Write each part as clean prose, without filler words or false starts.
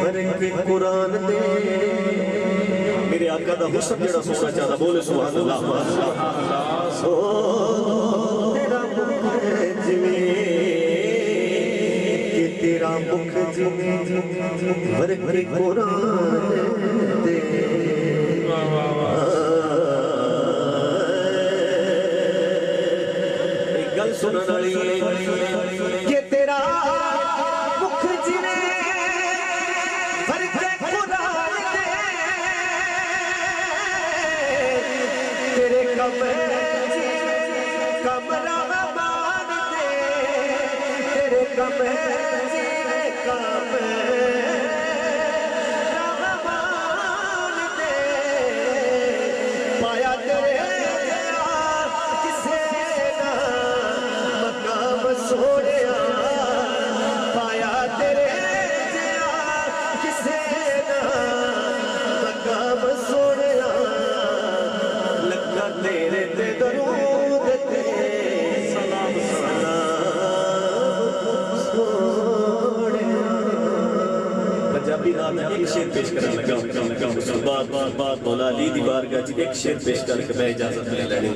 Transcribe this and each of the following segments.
فرق قرآن دے میرے آقا دا حسن جڑا سونا چاہتا بولے سبحان اللہ تیرا مکھ جویں کہ تیرا مکھ جویں فرق قرآن دے ایک گل سنن والی کہ تیرا مکھ جویں فرق قرآن دے تیرے کمرہ مان دے تیرے مان دے پایا تیرے کسے نہ مقام سوڑیا پایا تیرے کسے نہ مقام سوڑیا لگا تیرے تے درود تے سلام سوڑیا پنجابی نام میں ایک شعر پیش کرنے لگا بات مولا علی دی بارگاہ جی ایک شعر پیش کر کے میں اجازت لے لینی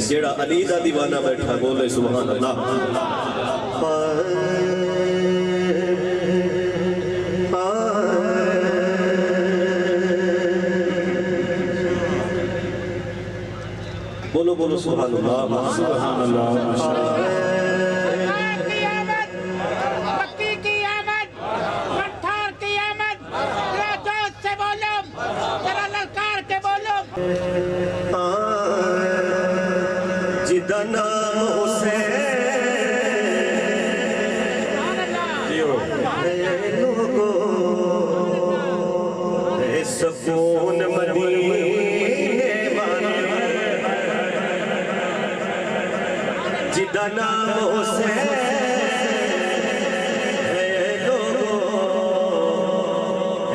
جیڑا علی دا دیوانہ بیٹھا بولے سبحان اللہ بولو بولو سبحان اللہ سبحان اللہ مکی کی آمد مٹھار کی آمد ذرا جوش سے بولو ذرا للکار کے بولو جدا نام حسین لوگو اے سکون مدینے والے جدا نام حسین اے لوگو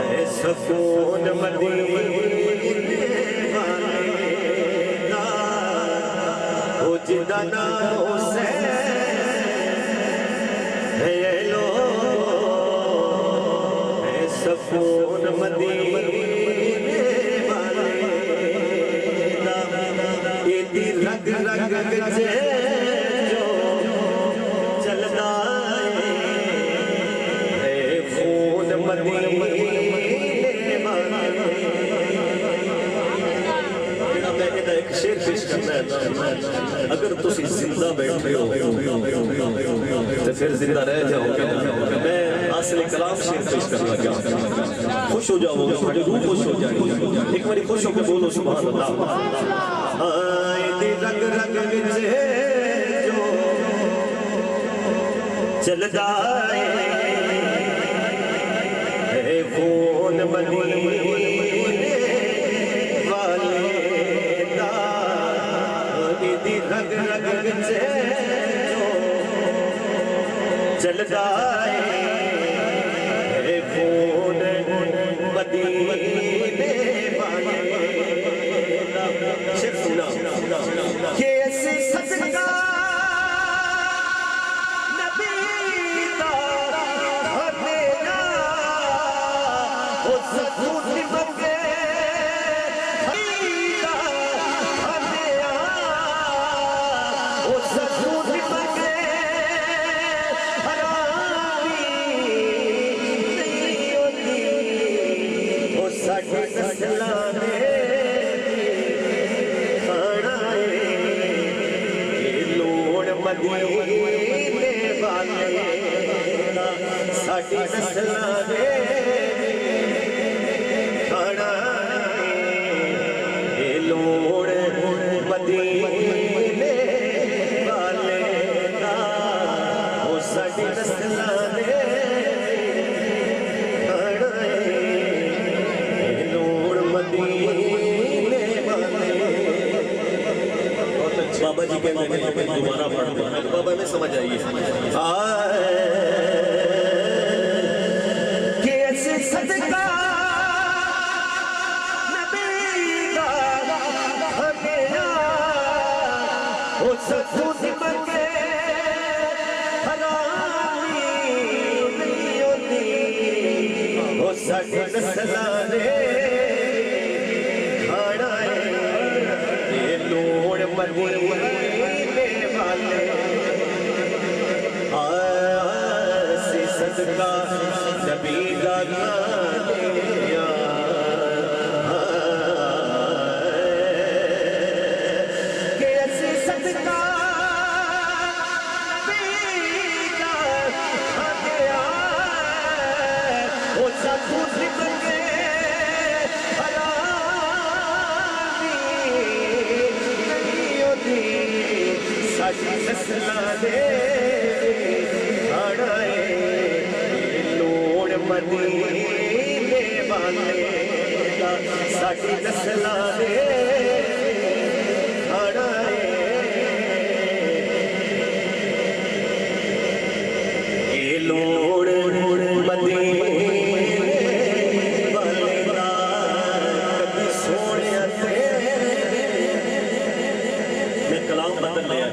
اے سکون مدینے والے او جدا نام حسین اے لوگو اے سکون مدینے والے ایدی رگ رگ گجے اگر تسی زندہ بیٹھے ہو تو پھر زندہ رہ جاؤ میں اصل کلام شعر پیش کرنا لگا خوش ہو جاؤ گے تمہاری روح خوش ہو جائے گی ایک باری خوش ہو کے بولو سبحان اللہ آئے رنگ رنگ گجے جو چل جائے اے خون مدینے والے رگ رگ گجے جو چل جائے اے خون مدینے والے شیخ سنا کہ ایسی صدقہ نبی دا ہمینا وہ سکون منگے مدینے والے ساڈی نسلاں دے کھانا اے لوڑ مدینے والے او ساڈی نسلاں دے کھانا اے لوڑ مدینے والے بابا جی کہتے ہیں دوبارہ پڑھ دیں بابا میں سمجھ آئیے کہ ایسے صدقہ نبی دا ہمیں وہ سکون منگے حرامی نہیں ہوتی وہ ساڈے نسلاں دے کھانا ہے یہ لوڑ مدینے والے سی صدقہ نبی دا گانیا کہ اسی صدقہ نبی دا گانیا وہ ساتھو ذکر کے حرامی نہیں ہوتی ساڈی نسلاں دے کھانا ہے لوڑ مدینے والے دا ساڈی نسلاں دے کھانا ہے یہ لوڑ مدینے والے دا کبھی سونے تے میں کلام بدل لیا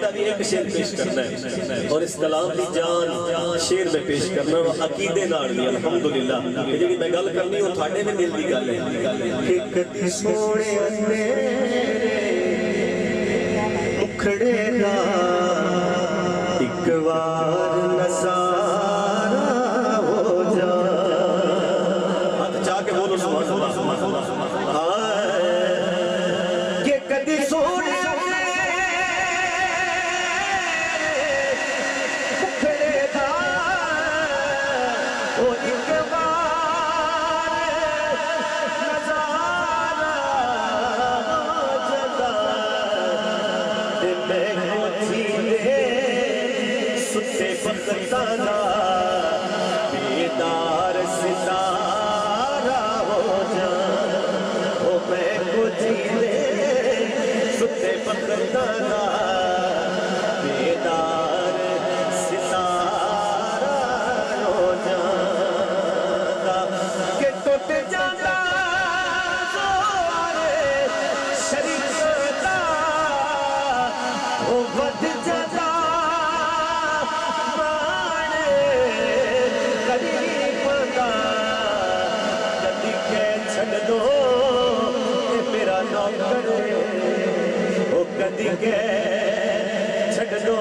بھی ایک شیر پیش کرنا ہے اور اس کلام کی جان شیر میں پیش کرنا ہے عقیدے نال دی الحمدللہ کہ جڑی میں گل کرنی وہ تھاڈے دے دل دی گل ہے کہ کدی سونے تیرے مکھڑے دا ایک وار نظارہ ہو جا ہاتھ چاہ کے بولو سبحان اللہ کہ کدی سونے بیدار ستارہ ہو جا او میں کو جیلے ستے پکتانا بیدار ستارہ ہو جا کہ ٹوٹ جانا زور شریک دا او ود جانا میرا نوکر او کدی کے چھڑ دو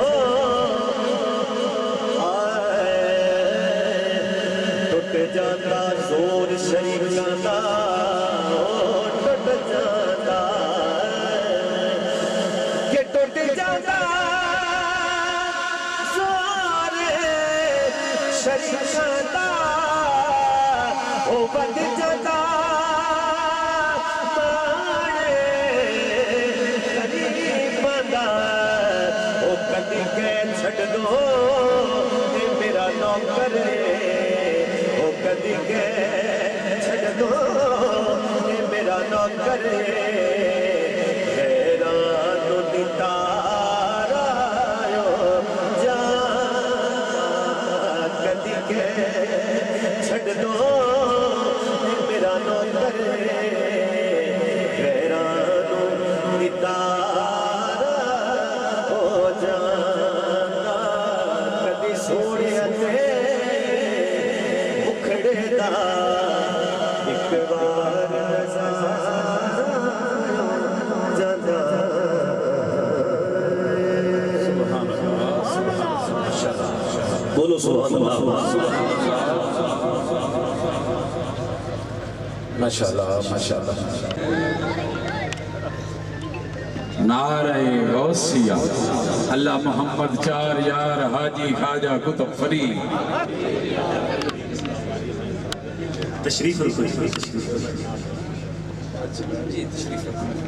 ٹوٹ جاتا زور شریکاں دا ٹوٹ جاتا کہ ٹوٹ جاتا زور شریکاں دا او بد جاتا چھڑ دو اے میرا نوکر او کدی کے چھڑ دو اے میرا نوکر حیران نتارا جا کدی کے چھڑ دو اے میرا نوکر حیران نتارا ہو جا سوڑے تے مکھڑے دا ایک بار نظارہ جانا سبحان اللہ بولو سبحان اللہ ماشاءاللہ ماشاءاللہ نعرہ غوثیہ اللہ محمد چار یار حاجی خواجہ کتب فرید تشریف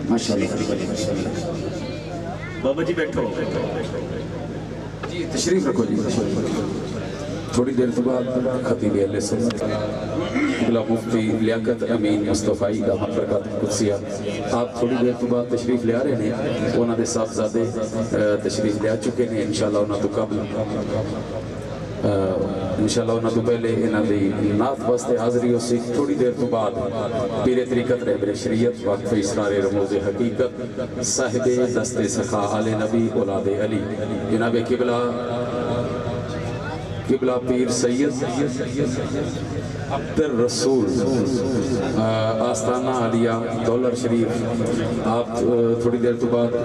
ماشاءاللہ بابا جی بیٹھو جی تشریف رکھو جی تھوڑی دیر تو بعد خطیب اہل سنت قبلہ مفتی لیاقت امین مصطفی دامت برکات قدسیہ آپ تھوڑی دیر تو بعد تشریف لے آ رہے ہیں انہوں نے صاحبزادے تشریف لے آ چکے ہیں انشاءاللہ انہوں تو قبل انشاءاللہ انہوں تو پہلے انہوں دی نعت واسطے حاضری ہو سی تھوڑی دیر تو بعد پیر طریقت رہبر شریعت وقف اسرار رموز حقیقت صاحب دست سخا آل نبی اولاد علی جناب قبلہ پیر سید عبد الرسول آستانہ علیہ دولر شریف آپ تھوڑی دیر تو بعد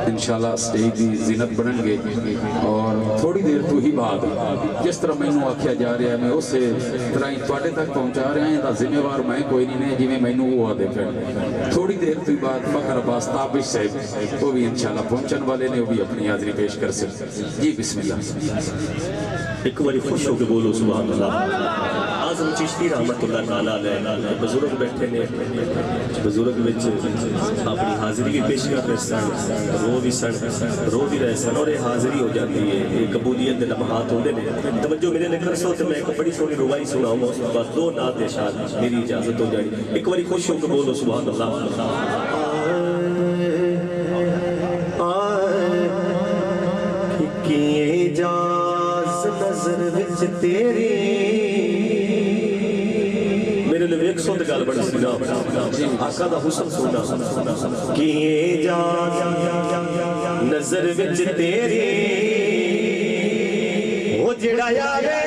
انشاءاللہ سٹیج دی زینت بنن گے اور تھوڑی دیر تو ہی بعد جس طرح میں نو آکھیا جا رہا ہے میں اسے طرح تواڈے تک پہنچا رہا ہیں دا ذمہ وار میں کوئی نہیں جی میں نو وہ دے پھر تھوڑی دیر تو بعد فخر عباس تابش صاحب وہ بھی انشاءاللہ پہنچن والے نے وہ بھی اپنی حاضری پیش کر سکتے جی بسم اللہ ایک باری خوش ہو کے بولو سبحان اللہ آزم چشتی رحمت اللہ تعالیٰ علیہ بزرگ بیٹھے نے بزرگ بچ اپنی حاضری کی پیش کر رہے سن رو بھی رہے سن اور یہ حاضری ہو جاتی ہے یہ قبولیت دے لمحات ہوتے ہیں توجہ میرے لکھر سو تو میں ایک بڑی سونی روائی سناؤں گا اس کے بعد 2 نعت ارشاد میری اجازت ہو جائے ایک باری خوش ہو کے بولو سبحان اللہ کیے جاز نظر وچ تیری میرے لئے ایک سو دکال بڑا سنا آقا دا حسن سنا کیے جاز نظر وچ تیری وہ جڑا یاوے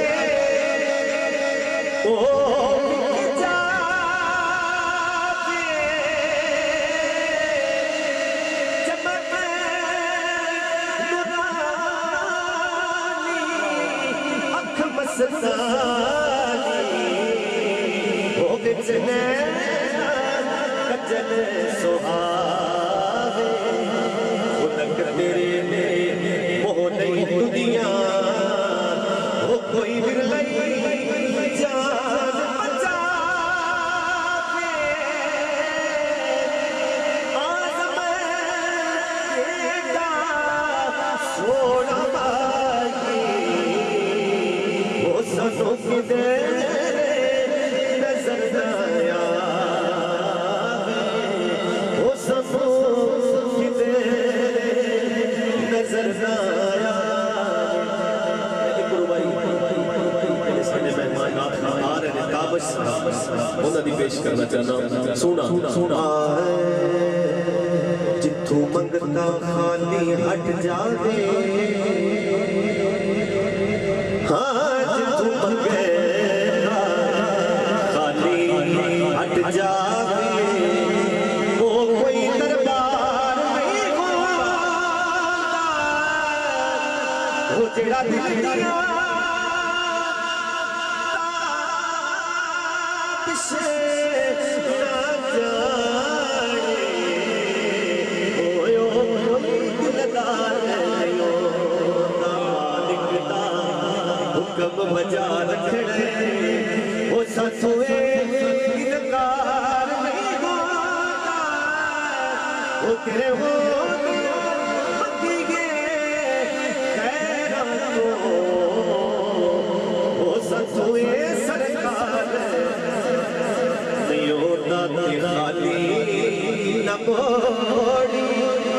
پیش کرنا چاہنا سونا جتھو منگتا خالی ہٹ جاوے ہاں جتھو منگتا خالی ہٹ جاوے وہ کوئی دربار نہیں ہوتا وہ جڑا دل دیا حکم بجا رکھنے وہ ساتھوے انکار نہیں ہوتا وہ کرے ہو مدیگے خیرم کو وہ ساتھوے سرکار نہیں ہوتا کہ خالی نہ موڑی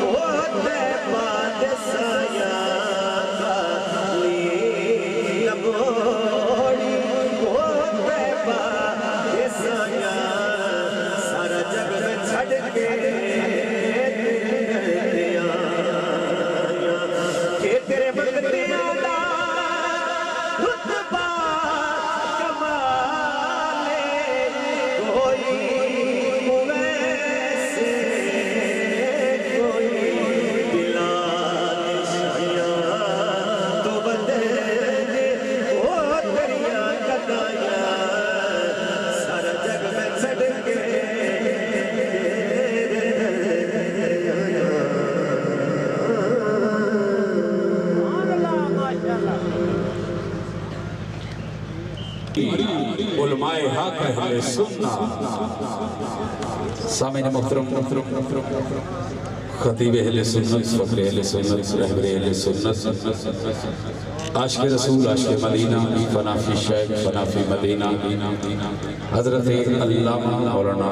ہوتے باد سایہ سارا جگ میں چھڑ کے تیرے منگتے آدھا رتبہ کمالے کوئی ویسے کوئی بلال شایاں تو بدے وہ دریا کدایا سارا جگ میں چھڑ کے علماء حق اہل سنت سامعین محترم خطیب اہل سنت فخر اہل سنت رہبر اہل سنت عاشق رسول عاشق مدینہ فنا فی شیخ فنا فی مدینہ حضرت علامہ مولانا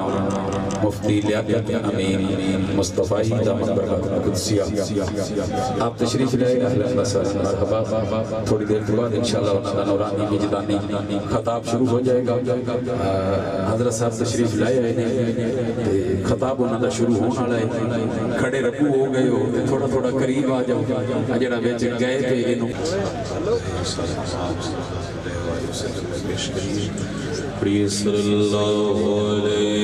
مفتی لیاقت امین مصطفی دامت برکات القدسیہ آپ تشریف لائے اہلا وسہلا مرحبا تھوڑی دیر کے بعد انشاءاللہ انہاں دا نورانی وجدانی خطاب شروع ہو جائے گا حضرت صاحب تشریف لائے ہیں خطاب انہاں دا شروع ہونا لائے کھڑے رکو ہو گئے ہو تھوڑا تھوڑا قریب آ جاؤ جڑا بیچ گئے تھے انہوں سے جلوہ پیش کریے پڑھیے صلی اللہ علیہ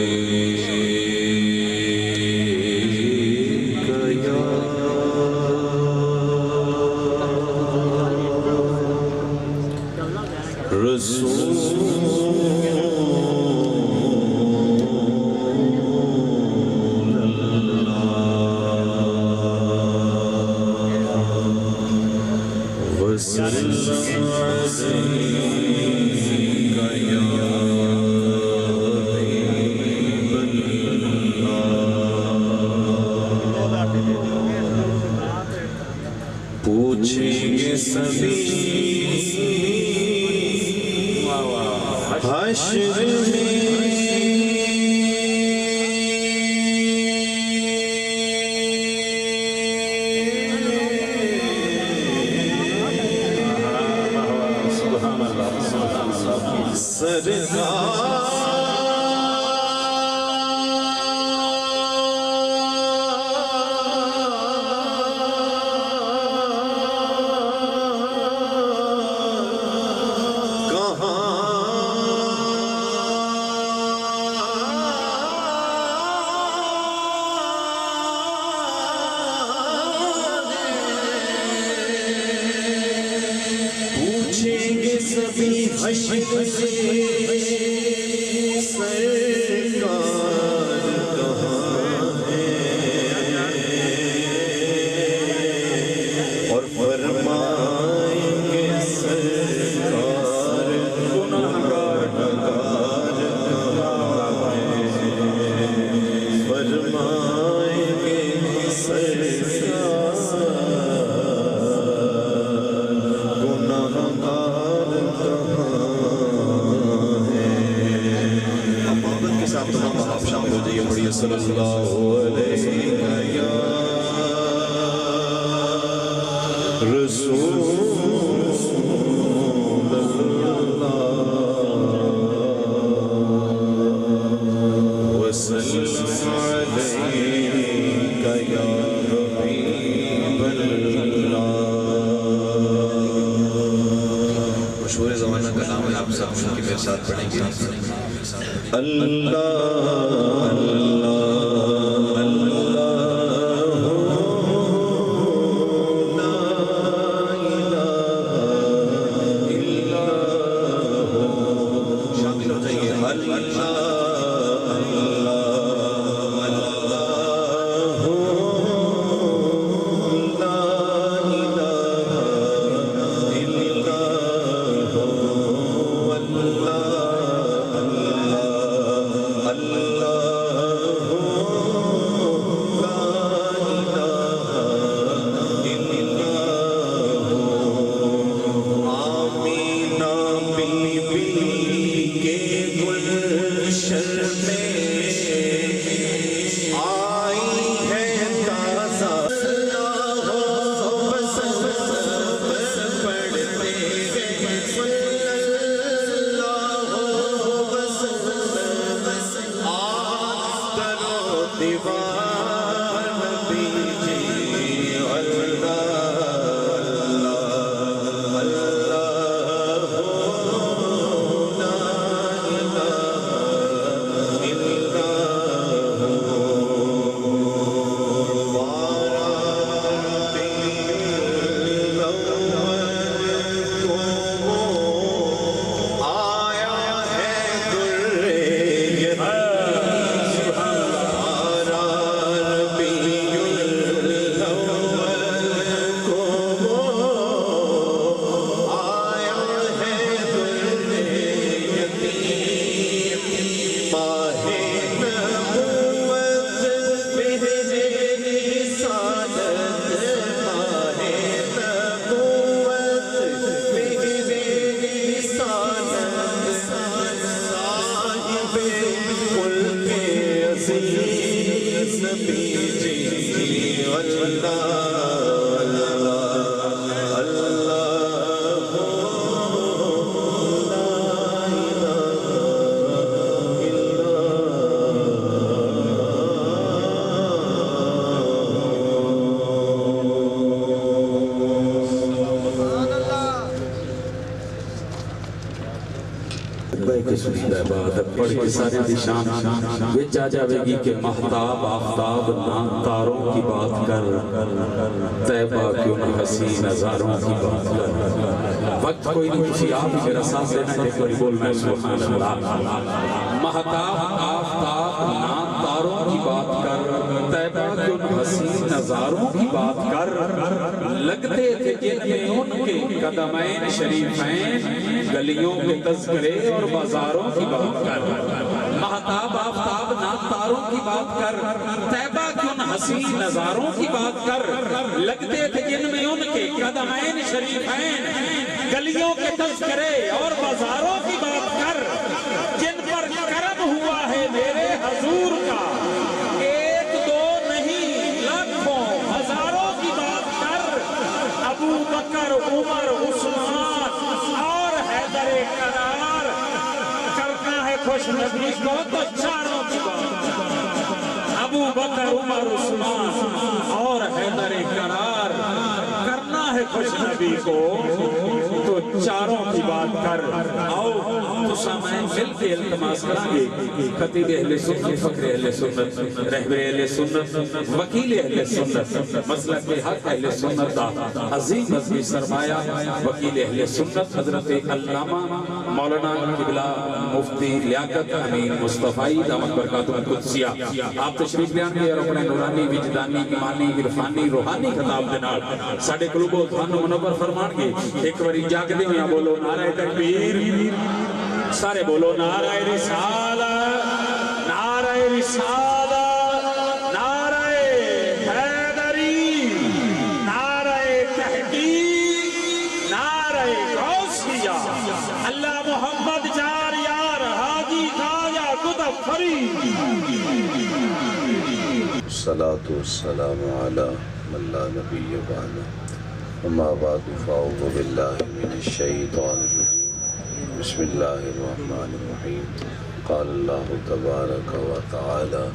پوچھیں گے سبھی حشر میں صلی اللہ علیہ یا رسول اللہ وسلم علیک یا حبیب اللہ. مشہور زمانہ کا نام ہے، آپ سب کی میرے ساتھ پڑھیں گے. اللہ سنید عبادت پڑھ کے سارے نشان وچ آ جاوے گی کہ مہتاب آفتاب نہ تاروں کی بات کر، طیبہ کیوں نہ حسین نظاروں کی بات کر۔ وقت کوئی نہیں، کسی آپ ہی میرا ساتھ دینا ہے، ایک باری بولنا ہے سبحان اللہ۔ مہتاب آفتاب نہ تاروں کی بات کر، طیبہ کیوں نہ حسین نظاروں کی بات کر، لگتے تھے جن میں ان کے قدمین شریفین، گلیوں کے تذکرے اور بازاروں کی بات کر۔ مہتاب آفتاب نہ تاروں کی بات کر، طیبہ کیوں نہ حسین نظاروں کی بات کر، لگتے تھے جن میں ان کے قدمین شریفین، گلیوں کے تذکرے اور بازاروں کی بات کر، جن پر کرم ہوا ہے میرے حضور کا، ایک دو نہیں لاکھوں ہزاروں کی بات کر۔ ابو بکر عمر عثمان اور حیدر کرار، کرنا ہے خوش نبی کو تو چاروں کی بات کر۔ ابو بکر عمر عثمان اور حیدر کرار، کرنا ہے خوش نبی کو تو چاروں کی بات کر۔ آؤ تو سامعین مل کے التماس کریں گے، خطیب اہل سنت، فقر اہل سنت، رہبر اہل سنت، وکیل اہل سنت، مسلک حق اہل سنت دا عظیم مذہبی سرمایہ وکیل اہل سنت حضرت علامہ مولانا قبلہ مفتی لیاقت امین مصطفی دامت برکاتہ القدسیہ، آپ تشریف لے آنگے اور اپنے نورانی وجدانی ایمانی عرفانی روحانی خطاب دینار ساڑھے قلوب و دھان منور فرمان گے۔ ایک باری جاگ دے ہویا بولو نعرہ تکبیر، سارے بولو نعرہ رسالت، نعرہ رسالت، نعرہ حیدری، نعرہ تحقیق، نعرہ غوثیہ، اللہ محمد جار یار حاجی خواجہ قطب فرید۔ الصلاة والسلام علی من لا نبی بعدہ، اما بعد فاعوذ باللہ من الشیطان الرجیم، بسم اللہ الرحمن الرحیم۔ قال اللہ تبارک و تعالی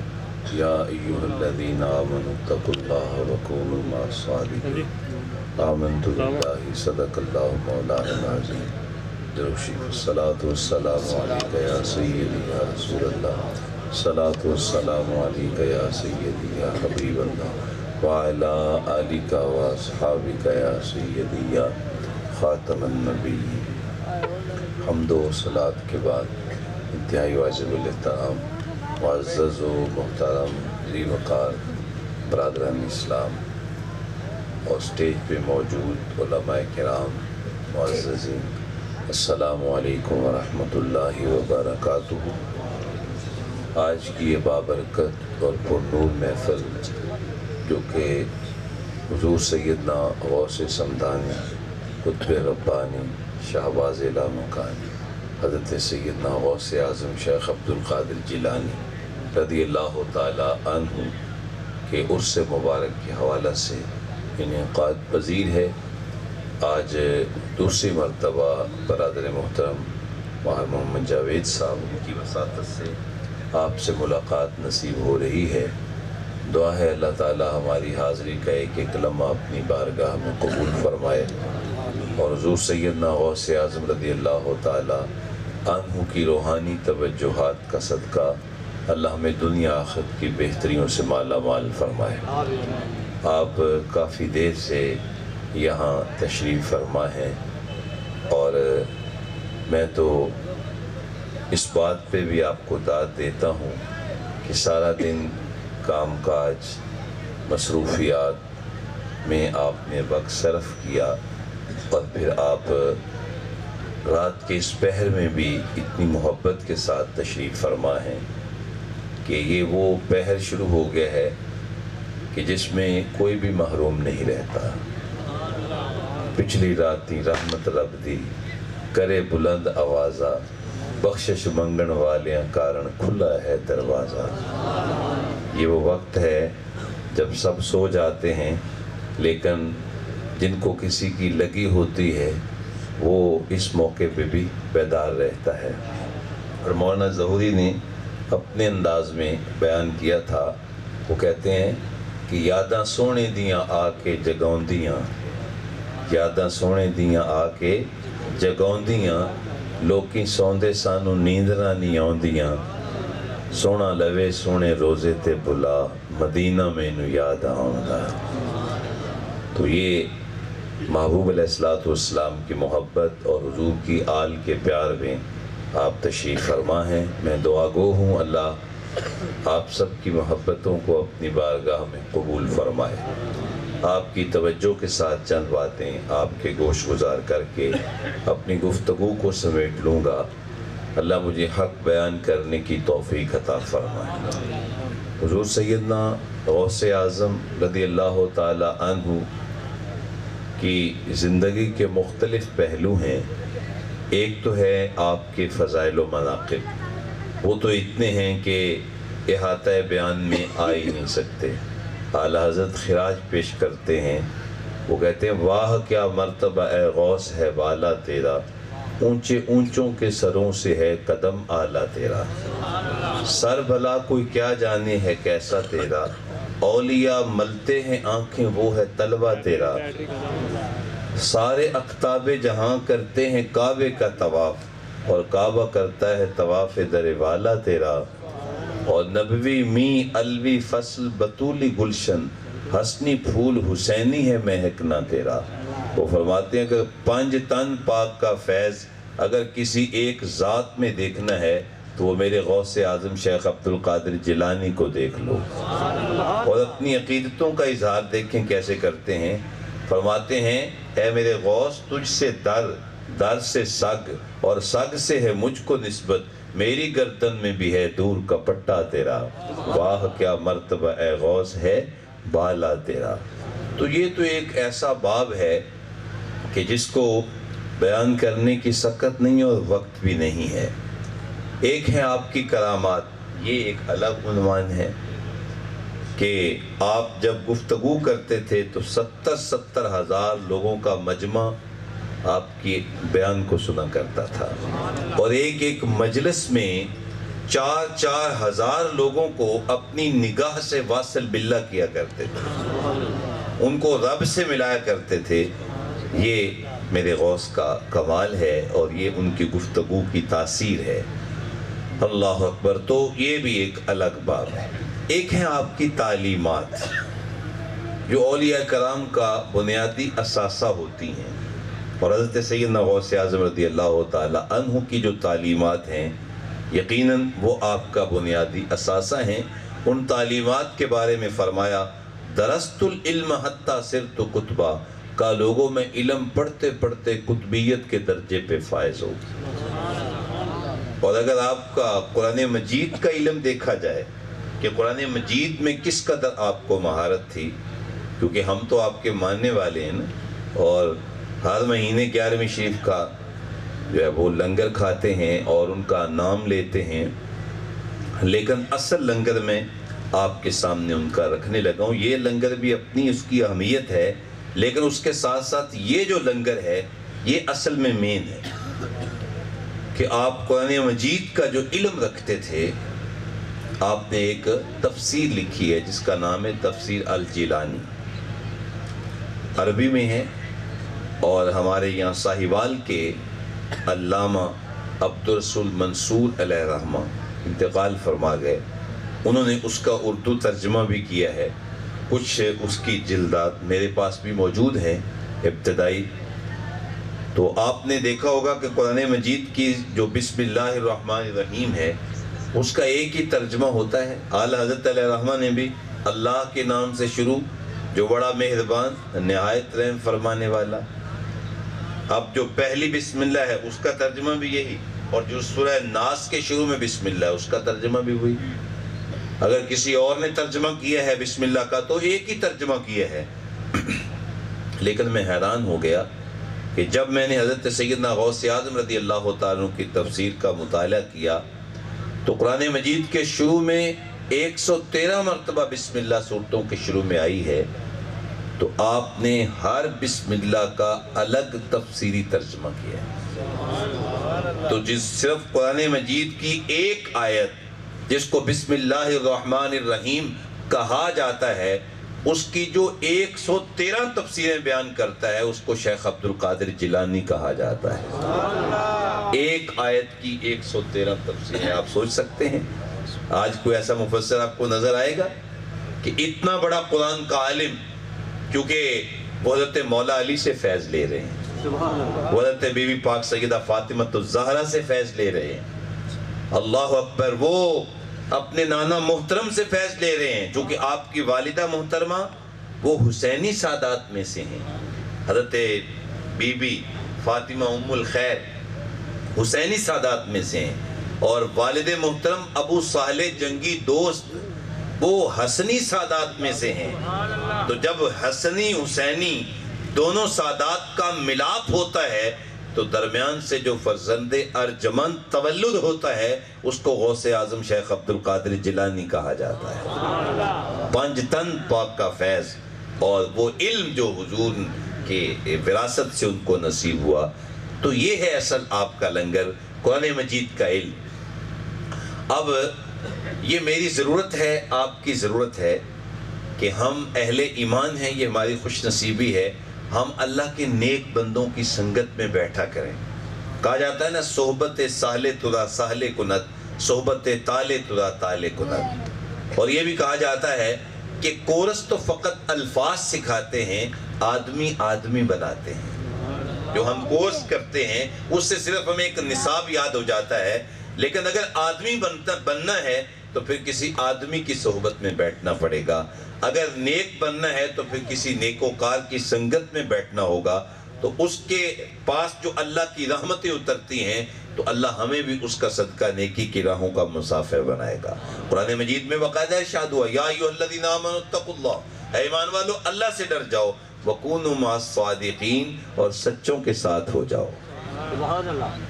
یا ایہا الذین آمنوا اتقوا اللہ وکونوا مع الصادقین، آمنت باللہ صدق اللہ مولانا العظیم۔ دروشی الصلاة والسلام علیکہ یا سیدی یا رسول اللہ، الصلاة والسلام علیکہ یا سیدی یا حبیب اللہ، وعلی آلکہ واصحابکہ یا سیدی یا خاتم النبی۔ حمد و صلاة کے بعد انتہائی واجب الاحترام معزز و محترم ذی وقار برادران اسلام اور سٹیج پہ موجود علماء کرام معززین، السلام علیکم ورحمۃ اللہ وبرکاتہ۔ آج کی یہ بابرکت اور پرنور محفل جو کہ حضور سیدنا غوث سمدانی، قطب ربانی، شہباز لامکانی، حضرت سیدنا غوث اعظم شیخ عبد القادر جیلانی رضی اللہ تعالی عنہ کے عرس مبارک کے حوالہ سے انعقاد پذیر ہے۔ آج دوسری مرتبہ برادر محترم ماہر محمد جاوید صاحب کی وساطت سے آپ سے ملاقات نصیب ہو رہی ہے۔ دعا ہے اللہ تعالی ہماری حاضری کا ایک ایک لمحہ اپنی بارگاہ میں قبول فرمائے، اور حضور سیدنا غوث اعظم رضی اللہ تعالی عنہ کی روحانی توجہات کا صدقہ اللہ ہمیں دنیا آخرت کی بہتریوں سے مالا مال فرمائے۔ آپ کافی دیر سے یہاں تشریف فرما ہیں، اور میں تو اس بات پہ بھی آپ کو داد دیتا ہوں کہ سارا دن کام کاج مصروفیات میں آپ نے وقت صرف کیا، اور پھر آپ رات کے اس پہر میں بھی اتنی محبت کے ساتھ تشریف فرما ہیں کہ یہ وہ پہر شروع ہو گیا ہے کہ جس میں کوئی بھی محروم نہیں رہتا۔ پچھلی راتی رحمت رب دی کرے بلند آوازہ، بخشش منگن والیاں کارن کھلا ہے دروازہ۔ یہ وہ وقت ہے جب سب سو جاتے ہیں، لیکن جن کو کسی کی لگی ہوتی ہے وہ اس موقع پہ بھی بیدار رہتا ہے۔ اور مولانا ظہوری نے اپنے انداز میں بیان کیا تھا، وہ کہتے ہیں کہ یاداں سونے دیاں آ کے جگاؤندیاں، یاداں سونے دیاں آ کے جگاؤندیاں، ਲੋਕੀ ਸੌਂਦੇ ਸਾਨੂੰ ਨੀਂਦਰਾਂ ਨਹੀਂ ਆਉਂਦੀਆਂ, ਸੋਹਣਾ ਲਵੇ ਸੋਹਣੇ روزے تے بلا مدینہ مینوں یاد آوندا۔ تو یہ محبوب علیہ الصلوۃ والسلام کی محبت اور حضور کی آل کے پیار میں آپ تشریف فرما ہیں۔ میں دعا گو ہوں اللہ آپ سب کی محبتوں کو اپنی بارگاہ میں قبول فرمائے۔ آپ کی توجہ کے ساتھ چند باتیں آپ کے گوش گزار کر کے اپنی گفتگو کو سمیٹ لوں گا۔ اللہ مجھے حق بیان کرنے کی توفیق عطا فرمائے۔ حضور سیدنا غوث اعظم رضی اللہ تعالی عنہ کی زندگی کے مختلف پہلو ہیں۔ ایک تو ہے آپ کے فضائل و مناقب، وہ تو اتنے ہیں کہ احاطہ بیان میں آ ہی نہیں سکتے۔ اعلیٰ حضرت خراج پیش کرتے ہیں، وہ کہتے ہیں واہ کیا مرتبہ اے غوث ہے بالا تیرا، اونچے اونچوں کے سروں سے ہے قدم اعلیٰ تیرا، سر بھلا کوئی کیا جانے ہے کیسا تیرا، اولیاء ملتے ہیں آنکھیں وہ ہے طلبہ تیرا، سارے اقطاب جہاں کرتے ہیں کعبے کا طواف اور کعبہ کرتا ہے طواف در والا تیرا، اور نبوی می الوی فصل بطولی گلشن حسنی پھول حسینی ہے مہکنا تیرا۔ وہ فرماتے ہیں کہ 5 تن پاک کا فیض اگر کسی ایک ذات میں دیکھنا ہے تو وہ میرے غوث اعظم شیخ عبد القادر جیلانی کو دیکھ لو، اور اپنی عقیدتوں کا اظہار دیکھیں کیسے کرتے ہیں۔ فرماتے ہیں اے میرے غوث تجھ سے در سے سگ اور سگ سے ہے مجھ کو نسبت، میری گردن میں بھی ہے دور کا پٹا تیرا، واہ کیا مرتبہ اے غوث ہے بالا تیرا۔ تو یہ تو ایک ایسا باب ہے کہ جس کو بیان کرنے کی سکت نہیں اور وقت بھی نہیں ہے۔ ایک ہے آپ کی کرامات، یہ ایک الگ عنوان ہے کہ آپ جب گفتگو کرتے تھے تو 70 ہزار لوگوں کا مجمع آپ کی بیان کو سنا کرتا تھا، اور ایک ایک مجلس میں 4 ہزار لوگوں کو اپنی نگاہ سے واصل باللہ کیا کرتے تھے، ان کو رب سے ملایا کرتے تھے۔ یہ میرے غوث کا کمال ہے اور یہ ان کی گفتگو کی تاثیر ہے۔ اللہ اکبر۔ تو یہ بھی ایک الگ باب ہے۔ ایک ہے آپ کی تعلیمات جو اولیاء کرام کا بنیادی اثاثہ ہوتی ہیں، اور حضرت سیدنا غوث اعظم رضی اللہ تعالی عنہ کی جو تعلیمات ہیں یقیناً وہ آپ کا بنیادی اثاثہ ہیں۔ ان تعلیمات کے بارے میں فرمایا درست العلم حتی صرت کتبہ، کا لوگوں میں علم پڑھتے پڑھتے قطبیت کے درجے پہ فائز ہو۔ اور اگر آپ کا قرآن مجید کا علم دیکھا جائے کہ قرآن مجید میں کس قدر آپ کو مہارت تھی، کیونکہ ہم تو آپ کے ماننے والے ہیں نا، اور ہر مہینے 11ویں شریف کا جو ہے وہ لنگر کھاتے ہیں اور ان کا نام لیتے ہیں، لیکن اصل لنگر میں آپ کے سامنے ان کا رکھنے لگا ہوں۔ یہ لنگر بھی اپنی اس کی اہمیت ہے، لیکن اس کے ساتھ ساتھ یہ جو لنگر ہے یہ اصل میں مین ہے کہ آپ قرآن مجید کا جو علم رکھتے تھے، آپ نے ایک تفسیر لکھی ہے جس کا نام ہے تفسیر الجیلانی، عربی میں ہے، اور ہمارے یہاں ساہیوال کے علامہ عبد الرسول منصور علیہ رحمہ انتقال فرما گئے، انہوں نے اس کا اردو ترجمہ بھی کیا ہے۔ کچھ اس کی جلدات میرے پاس بھی موجود ہیں ابتدائی۔ تو آپ نے دیکھا ہوگا کہ قرآن مجید کی جو بسم اللہ الرحمن الرحیم ہے اس کا ایک ہی ترجمہ ہوتا ہے۔ اعلیٰ حضرت علیہ رحمہ نے بھی اللہ کے نام سے شروع جو بڑا مہربان نہایت رحم فرمانے والا۔ اب جو پہلی بسم اللہ ہے اس کا ترجمہ بھی یہی، اور جو سورہ ناس کے شروع میں بسم اللہ ہے اس کا ترجمہ بھی وہی۔ اگر کسی اور نے ترجمہ کیا ہے بسم اللہ کا تو ایک ہی ترجمہ کیا ہے۔ لیکن میں حیران ہو گیا کہ جب میں نے حضرت سیدنا غوث اعظم رضی اللہ تعالیٰ کی تفسیر کا مطالعہ کیا تو قرآن مجید کے شروع میں 113 مرتبہ بسم اللہ صورتوں کے شروع میں آئی ہے، تو آپ نے ہر بسم اللہ کا الگ تفسیری ترجمہ کیا ہے۔ تو جس صرف قرآن مجید کی ایک آیت جس کو بسم اللہ الرحمن الرحیم کہا جاتا ہے، اس کی جو 113 تفسیریں بیان کرتا ہے اس کو شیخ عبد القادر جیلانی کہا جاتا ہے۔ ایک آیت کی 113 تفسیریں، آپ سوچ سکتے ہیں آج کوئی ایسا مفسر آپ کو نظر آئے گا کہ اتنا بڑا قرآن کا عالم، کیونکہ وہ حضرت مولا علی سے فیض لے رہے ہیں، وہ حضرت بی بی پاک سیدہ فاطمہ الزہرا سے فیض لے رہے ہیں، اللہ اکبر، وہ اپنے نانا محترم سے فیض لے رہے ہیں، چونکہ آپ کی والدہ محترمہ وہ حسینی سادات میں سے ہیں، حضرت بی بی فاطمہ ام الخیر حسینی سادات میں سے ہیں، اور والد محترم ابو صالح جنگی دوست وہ حسنی سادات میں سے ہیں۔ تو جب حسنی حسینی دونوں سادات کا ملاپ ہوتا ہے تو درمیان سے جو فرزند ارجمند تولد ہوتا ہے اس کو غوث اعظم شیخ عبد القادر جیلانی کہا جاتا ہے۔ پنج تن پاک کا فیض اور وہ علم جو حضور کے وراثت سے ان کو نصیب ہوا، تو یہ ہے اصل آپ کا لنگر، قرآن مجید کا علم۔ اب یہ میری ضرورت ہے، آپ کی ضرورت ہے کہ ہم اہل ایمان ہیں، یہ ہماری خوش نصیبی ہے، ہم اللہ کے نیک بندوں کی سنگت میں بیٹھا کریں۔ کہا جاتا ہے نا، صحبت سہل ترا سہل کنت، صحبت تالے ترا تالے کنت۔ اور یہ بھی کہا جاتا ہے کہ کورس تو فقط الفاظ سکھاتے ہیں، آدمی آدمی بناتے ہیں۔ جو ہم کورس کرتے ہیں اس سے صرف ہمیں ایک نصاب یاد ہو جاتا ہے، لیکن اگر آدمی بننا ہے تو پھر کسی آدمی کی صحبت میں بیٹھنا پڑے گا، اگر نیک بننا ہے تو پھر کسی نیکوکار کی سنگت میں بیٹھنا ہوگا، تو اس کے پاس جو اللہ کی رحمتیں اترتی ہیں تو اللہ ہمیں بھی اس کا صدقہ نیکی کی راہوں کا مسافر بنائے گا۔ قرآن مجید میں باقاعدہ ارشاد ہوا، یا ایھا الذین آمنوا اتقوا اللہ، اے ایمان والو اللہ سے ڈر جاؤ، وکونوا مع الصادقین، اور سچوں کے ساتھ ہو جاؤ،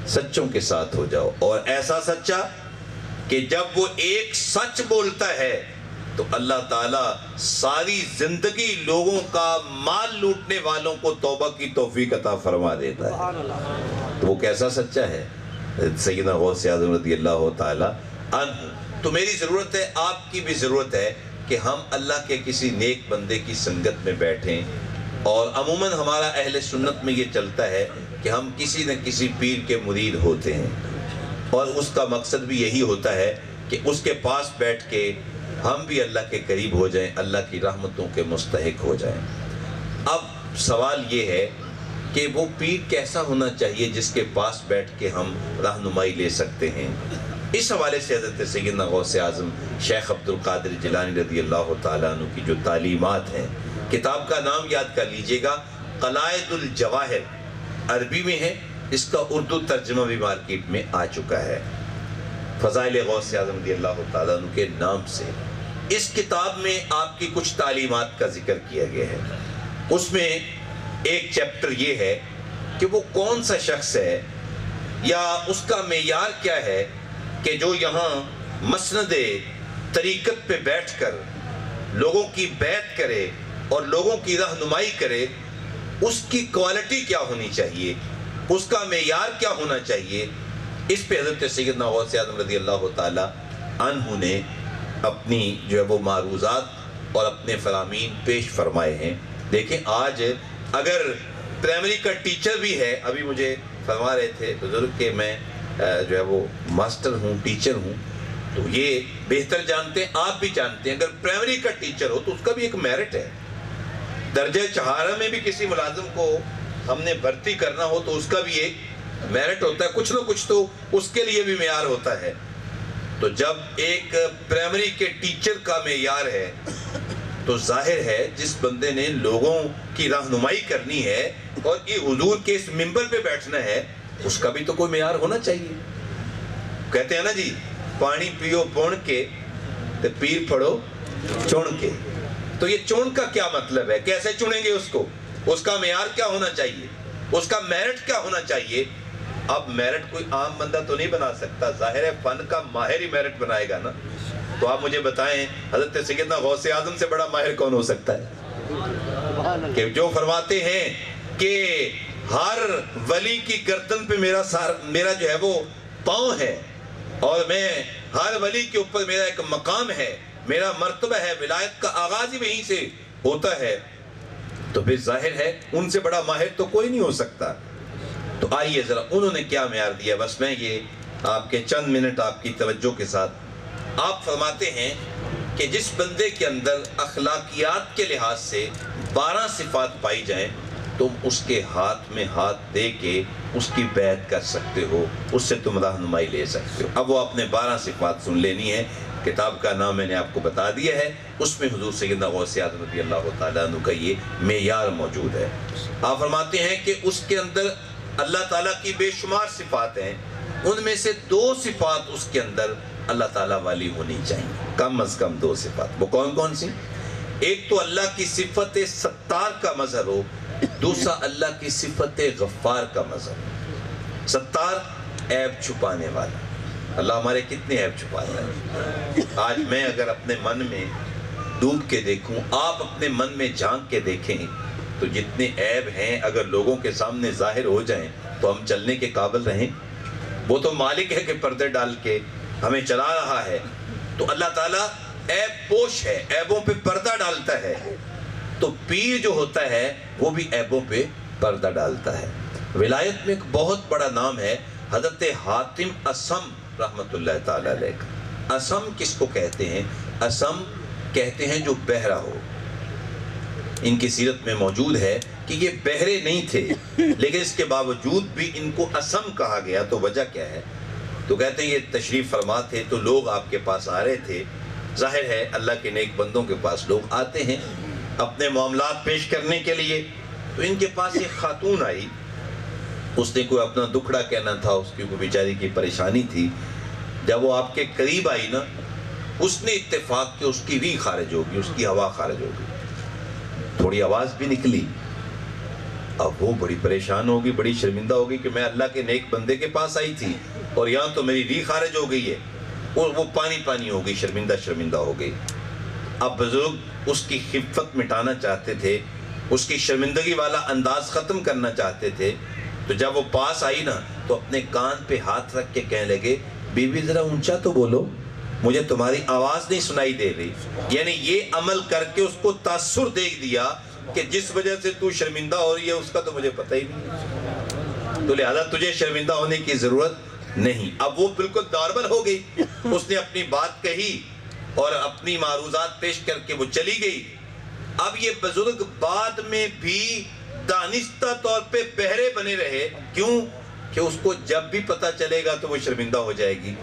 سچوں کے ساتھ ہو جاؤ، اور ایسا سچا کہ جب وہ ایک سچ بولتا ہے تو اللہ تعالیٰ ساری زندگی لوگوں کا مال لوٹنے والوں کو توبہ کی توفیق عطا فرما دیتا ہے۔ تو وہ کیسا سچا ہے؟ سیدنا غوث اعظم رضی اللہ تعالیٰ عنہ۔ تو میری ضرورت ہے، آپ کی بھی ضرورت ہے کہ ہم اللہ کے کسی نیک بندے کی سنگت میں بیٹھیں، اور عموماً ہمارا اہل سنت میں یہ چلتا ہے کہ ہم کسی نہ کسی پیر کے مرید ہوتے ہیں، اور اس کا مقصد بھی یہی ہوتا ہے کہ اس کے پاس بیٹھ کے ہم بھی اللہ کے قریب ہو جائیں، اللہ کی رحمتوں کے مستحق ہو جائیں۔ اب سوال یہ ہے کہ وہ پیر کیسا ہونا چاہیے جس کے پاس بیٹھ کے ہم رہنمائی لے سکتے ہیں؟ اس حوالے سے حضرت سیدنا غوث اعظم شیخ عبد القادر جیلانی رضی اللہ تعالیٰ عنہ کی جو تعلیمات ہیں، کتاب کا نام یاد کر لیجئے گا، قلائد الجواہر، عربی میں ہے، اس کا اردو ترجمہ بھی مارکیٹ میں آ چکا ہے، فضائل غوث اعظم رضی اللہ تعالیٰ عنہ کے نام سے۔ اس کتاب میں آپ کی کچھ تعلیمات کا ذکر کیا گیا ہے۔ اس میں ایک چیپٹر یہ ہے کہ وہ کون سا شخص ہے یا اس کا معیار کیا ہے کہ جو یہاں مسند طریقت پہ بیٹھ کر لوگوں کی بیعت کرے اور لوگوں کی رہنمائی کرے، اس کی کوالٹی کیا ہونی چاہیے، اس کا معیار کیا ہونا چاہیے۔ اس پہ حضرت سیدنا غوث اعظم رضی اللہ تعالیٰ عنہ نے اپنی جو ہے وہ معروضات اور اپنے فرامین پیش فرمائے ہیں۔ دیکھیں آج اگر پرائمری کا ٹیچر بھی ہے، ابھی مجھے فرما رہے تھے بزرگ کہ میں جو ہے وہ ماسٹر ہوں، ٹیچر ہوں، تو یہ بہتر جانتے ہیں، آپ بھی جانتے ہیں، اگر پرائمری کا ٹیچر ہو تو اس کا بھی ایک میرٹ ہے۔ درجہ چہارہ میں بھی کسی ملازم کو ہم نے بھرتی کرنا ہو تو اس کا بھی ایک میرٹ ہوتا ہے، کچھ نہ کچھ تو اس کے لیے بھی معیار ہوتا ہے۔ تو جب ایک پرائمری کے ٹیچر کا معیار ہے تو ظاہر ہے جس بندے نے لوگوں کی رہنمائی کرنی ہے اور یہ حضور کے اس منبر پہ بیٹھنا ہے، اس کا بھی تو کوئی معیار ہونا چاہیے۔ کہتے ہیں نا جی، پانی پیو پون کے تے پیر پھڑو چون کے۔ تو یہ چون کا کیا مطلب ہے؟ کیسے چنیں گے اس کو؟ اس کا معیار کیا ہونا چاہیے؟ اس کا میرٹ کیا ہونا چاہیے؟ اب میرٹ کوئی عام بندہ تو نہیں بنا سکتا، ظاہر ہے فن کا ماہر ہی میرٹ بنائے گا نا۔ تو آپ مجھے بتائیں حضرت سیدنا غوث اعظم سے بڑا ماہر کون ہو سکتا ہے؟ کہ جو فرماتے ہیں کہ ہر ولی کی گردن پہ میرا جو ہے وہ پاؤں ہے، اور میں ہر ولی کے اوپر میرا ایک مقام ہے، میرا مرتبہ ہے، ولایت کا آغاز ہی وہیں سے ہوتا ہے تو پھر ظاہر ہے ان سے بڑا ماہر تو کوئی نہیں ہو سکتا. تو آئیے ذرا انہوں نے کیا معیار دیا. بس میں یہ آپ کے چند منٹ آپ کی توجہ کے ساتھ. آپ فرماتے ہیں کہ جس بندے کے اندر اخلاقیات کے لحاظ سے 12 صفات پائی جائیں تم اس کے ہاتھ میں ہاتھ دے کے اس کی بیعت کر سکتے ہو, اس سے تم رہنمائی لے سکتے ہو. اب وہ اپنے 12 صفات سن لینی ہے. کتاب کا نام میں نے آپ کو بتا دیا ہے, اس میں حضور سیدنا غوث اعظم رضی اللہ تعالیٰ عنہ کا یہ معیار موجود ہے. آپ فرماتے ہیں کہ اس کے اندر اللہ تعالیٰ کی بے شمار صفات ہیں, ان میں سے 2 صفات اس کے اندر اللہ تعالیٰ والی ہونی چاہیے, کم از کم 2 صفات. وہ کون کون سی؟ ایک تو اللہ کی صفت ستار کا مظہر ہو, دوسرا اللہ کی صفت غفار کا مظہر ہو. ستار عیب چھپانے والا. اللہ ہمارے کتنے عیب چھپاتا ہے. آج میں اگر اپنے من میں ڈوب کے دیکھوں, آپ اپنے من میں جھانک کے دیکھیں, تو جتنے عیب ہیں اگر لوگوں کے سامنے ظاہر ہو جائیں تو ہم چلنے کے قابل رہیں. وہ تو مالک ہے کہ پردے ڈال کے ہمیں چلا رہا ہے. تو اللہ تعالیٰ عیب پوش ہے, عیبوں پہ پردہ ڈالتا ہے. تو پیر جو ہوتا ہے وہ بھی عیبوں پہ پردہ ڈالتا ہے. ولایت میں ایک بہت بڑا نام ہے حضرت حاتم اصم رحمت اللہ تعالیٰ علیہ کا. اصم کس کو کہتے ہیں؟ اصم کہتے ہیں جو بہرا ہو. ان کی سیرت میں موجود ہے کہ یہ بہرے نہیں تھے, لیکن اس کے باوجود بھی ان کو اصم کہا گیا. تو وجہ کیا ہے؟ تو کہتے ہیں یہ تشریف فرما تھے تو لوگ آپ کے پاس آ رہے تھے. ظاہر ہے اللہ کے نیک بندوں کے پاس لوگ آتے ہیں اپنے معاملات پیش کرنے کے لیے. تو ان کے پاس ایک خاتون آئی, اس نے کوئی اپنا دکھڑا کہنا تھا, اس کی کوئی بیچاری کی پریشانی تھی. جب وہ آپ کے قریب آئی نا, اس نے اتفاق کہ اس کی ری خارج ہوگی, اس کی ہوا خارج ہوگی, تھوڑی آواز بھی نکلی. اب وہ بڑی پریشان ہوگی, بڑی شرمندہ ہوگی کہ میں اللہ کے نیک بندے کے پاس آئی تھی اور یہاں تو میری ری خارج ہو گئی ہے. اور وہ پانی ہو گئی, شرمندہ ہو گئی. اب بزرگ اس کی خفت مٹانا چاہتے تھے, اس کی شرمندگی والا انداز ختم کرنا چاہتے تھے. تو جب وہ پاس آئی نا تو اپنے کان پہ ہاتھ رکھ کے کہنے لگے, بی بی ذرا اونچا تو بولو, مجھے تمہاری آواز نہیں سنائی دے رہی. یعنی یہ عمل کر کے اس کو تاثر دے دیا کہ جس وجہ سے تو شرمندہ ہو رہی ہے اس کا تو مجھے پتہ ہی نہیں, تو لہذا تجھے شرمندہ ہونے کی ضرورت نہیں. اب وہ بالکل نارمل ہو گئی, اس نے اپنی بات کہی اور اپنی معروضات پیش کر کے وہ چلی گئی. اب یہ بزرگ بعد میں بھی دانستہ طور پہ بہرے بنے رہے. کیوں؟ کہ اس کو جب بھی پتہ چلے گا تو وہ شرمندہ ہو جائے گی.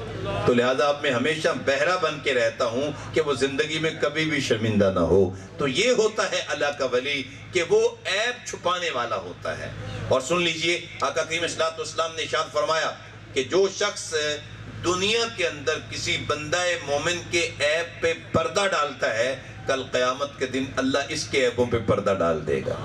تو لہذا اب میں ہمیشہ بہرا بن کے رہتا ہوں کہ وہ زندگی میں کبھی بھی شرمندہ نہ ہو. تو یہ ہوتا ہے اللہ کا ولی کہ وہ عیب چھپانے والا ہوتا ہے. اور سن لیجئے, آقا کریم صلی اللہ علیہ وسلم نے ارشاد فرمایا کہ جو شخص دنیا کے اندر کسی بندہ مومن کے عیب پہ پردہ ڈالتا ہے, کل قیامت کے دن اللہ اس کے عیبوں پہ پردہ ڈال دے گا.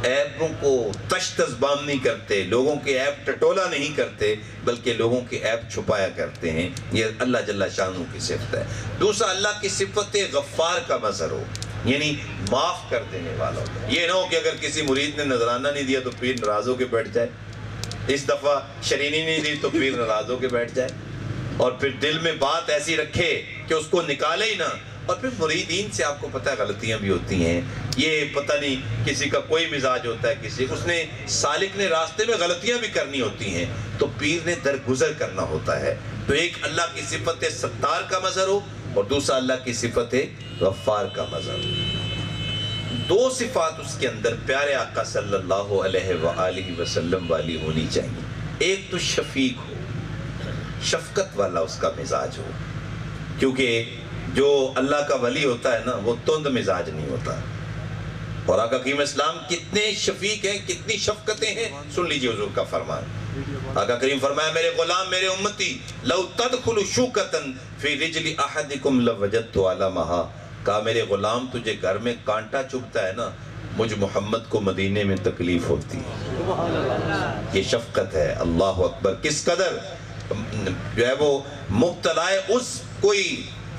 عیبوں کو تش تزبام نہیں کرتے, لوگوں کے عیب ٹٹولا نہیں کرتے, بلکہ لوگوں کے عیب چھپایا کرتے ہیں. یہ اللہ جل شانہ کی صفت ہے. دوسرا, اللہ کی صفت غفار کا مظہر ہو, یعنی معاف کر دینے والا ہو. یہ نہ ہو کہ اگر کسی مرید نے نذرانہ نہیں دیا تو پیر ناراض ہو کے بیٹھ جائے, اس دفعہ شرینی نہیں دی تو پیر ناراض ہو کے بیٹھ جائے, اور پھر دل میں بات ایسی رکھے کہ اس کو نکالے ہی نہ. اور پھر مریدین سے آپ کو پتہ ہے غلطیاں بھی ہوتی ہیں. یہ پتہ نہیں کسی کا کوئی مزاج ہوتا ہے, کسی اس نے سالک نے راستے میں غلطیاں بھی کرنی ہوتی ہیں, تو پیر نے درگزر کرنا ہوتا ہے. تو ایک اللہ کی صفت ستار کا مظہر ہو اور دوسرا اللہ کی صفت غفار کا مظہر ہو. 2 صفات اس کے اندر پیارے آقا صلی اللہ علیہ وآلہ وسلم والی ہونی چاہیے. ایک تو شفیق ہو, شفقت والا اس کا مزاج ہو, کیونکہ جو اللہ کا ولی ہوتا ہے نا وہ تند مزاج نہیں ہوتا. اور آقا کریم اسلام کتنے شفیق ہیں, کتنی شفقتیں ہیں. سن لیجئے حضور کا فرمان. آقا کریم فرمایا, میرے غلام, میرے امتی, لو تدخل شوکتن فی رجل احدکم لوجدت علامہا. کہا میرے غلام, تجھے گھر میں کانٹا چبھتا ہے نا, مجھ محمد کو مدینے میں تکلیف ہوتی ہے. یہ شفقت ہے. اللہ اکبر. کس قدر جو ہے وہ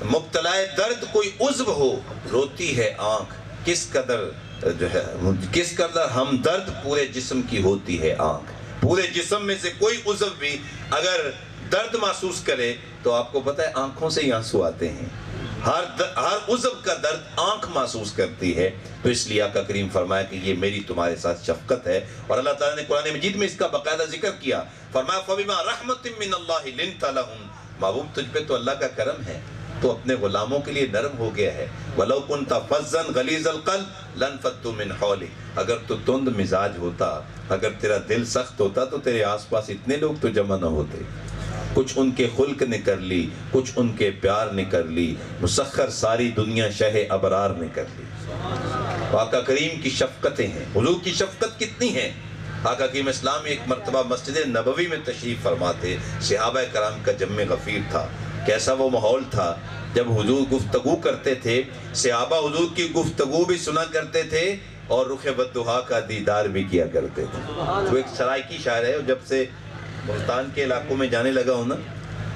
مبتلا درد کوئی عضو ہو, روتی ہے آنکھ. کس قدر جو ہے کس قدر ہمدرد پورے جسم کی ہوتی ہے آنکھ. پورے جسم میں سے کوئی عضو بھی اگر درد محسوس کرے تو آپ کو پتہ ہے آنکھوں سے ہی آنسو آتے ہیں. ہر عضو کا درد آنکھ محسوس کرتی ہے. تو اس لیے آقا کریم فرمایا کہ یہ میری تمہارے ساتھ شفقت ہے. اور اللہ تعالیٰ نے قرآن مجید میں اس کا باقاعدہ ذکر کیا. فرمایا فَبِمَا رَحْمَةٍ مِّنَ اللَّهِ لِنْتَ لَهُمْ. محبوب تجھ پہ تو اللہ کا کرم ہے, تو اپنے غلاموں کے لیے نرم ہو گیا ہے. وَلَوْ كُنْتَ فَظًّا غَلِيظَ الْقَلْبِ لَانفَضُّوا مِنْ حَوْلِكَ. اگر تو تند مزاج ہوتا, اگر تیرا دل سخت ہوتا, تو تیرے آس پاس اتنے لوگ تو جمع نہ ہوتے. کچھ ان کے خلق نے کر لی, کچھ ان کے پیار نے کر لی, مسخر ساری دنیا شہ ابرار نے کر لی. آقا کریم کی شفقتیں ہیں. حضور کی شفقت کتنی ہے. آقا کریم اسلام ایک مرتبہ مسجد نبوی میں تشریف فرماتے. صحابہ کرام کا جمع غفیر تھا. کیسا وہ ماحول تھا. جب حضور گفتگو کرتے تھے, صحابہ حضور کی گفتگو بھی سنا کرتے تھے اور رخ بددہا کا دیدار بھی کیا کرتے تھے. وہ ایک سرائکی شاعر ہے, جب سے ملتان کے علاقوں میں جانے لگا ہوں نا,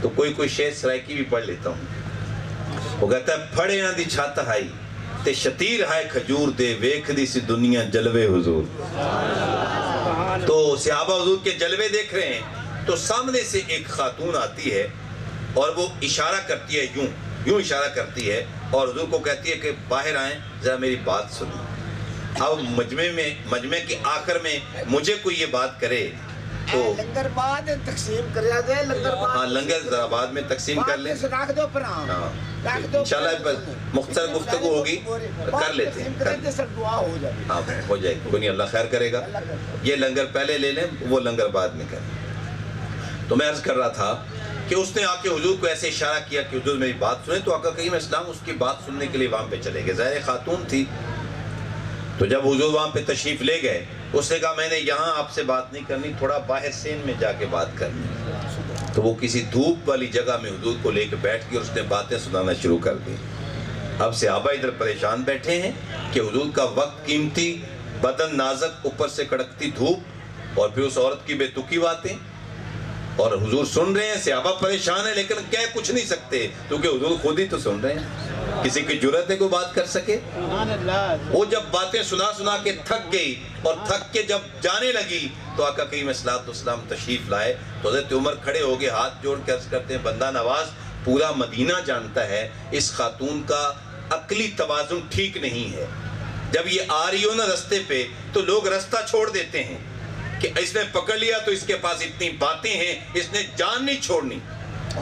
تو کوئی شعر سرائکی بھی پڑھ لیتا ہوں. وہ کہتا ہے پھڑے نہ دی چھت ہائی تے شتیر ہائے کھجور دے, ویکھ دی سی دنیا جلوے حضور. تو صحابہ حضور کے جلوے دیکھ رہے ہیں, تو سامنے سے ایک خاتون آتی ہے اور وہ اشارہ کرتی ہے, یوں اشارہ کرتی ہے, اور حضور کو کہتی ہے کہ باہر آئیں, ذرا میری بات سنیں. اب مجمع کے آخر میں مجھے کوئی یہ بات کرے تو لنگر بعد تقسیم کریا دے. لنگر بعد, ہاں لنگر ذرا بعد میں تقسیم کر لیں. رکھ دو پر. ہاں انشاءاللہ مختصر گفتگو ہوگی, کر لیتے ہیں. دعا ہو جائے. ہاں ہو جائے گی, کوئی نہیں, اللہ خیر کرے گا. یہ لنگر پہلے لے لیں, وہ لنگر بعد میں کریں. تو میں عرض کر رہا تھا کہ اس نے آ کے حضور کو ایسے اشارہ کیا کہ حضور میری بات سنیں. تو آقا کریم اسلام اس کی بات سننے کے لیے وہاں پہ چلے گئے. ظاہر خاتون تھی. تو جب حضور وہاں پہ تشریف لے گئے, اس نے کہا میں نے یہاں آپ سے بات نہیں کرنی, تھوڑا باہر سین میں جا کے بات کرنی. تو وہ کسی دھوپ والی جگہ میں حضور کو لے کے بیٹھ کے اس نے باتیں سنانا شروع کر دی. اب صحابہ ادھر پریشان بیٹھے ہیں کہ حضور کا وقت قیمتی, بدن نازک, اوپر سے کڑکتی دھوپ, اور پھر اس عورت کی بے تکی باتیں, اور حضور سن رہے ہیں. صحابہ پریشان ہیں لیکن کہہ کچھ نہیں سکتے, کیونکہ حضور خود ہی تو سن رہے ہیں. کسی کی جرأت ہے کوئی بات کر سکے. وہ جب باتیں سنا کے تھک گئی, اور تھک کے جب جانے لگی, تو آقا کریم السلام تشریف لائے. تو حضرت عمر کھڑے ہو گئے, ہاتھ جوڑ کے عرض کرتے ہیں بندہ نواز, پورا مدینہ جانتا ہے اس خاتون کا عقلی توازن ٹھیک نہیں ہے. جب یہ آ رہی ہو نا رستے پہ, تو لوگ رستہ چھوڑ دیتے ہیں کہ اس نے پکڑ لیا تو اس کے پاس اتنی باتیں ہیں, اس نے جان نہیں چھوڑنی,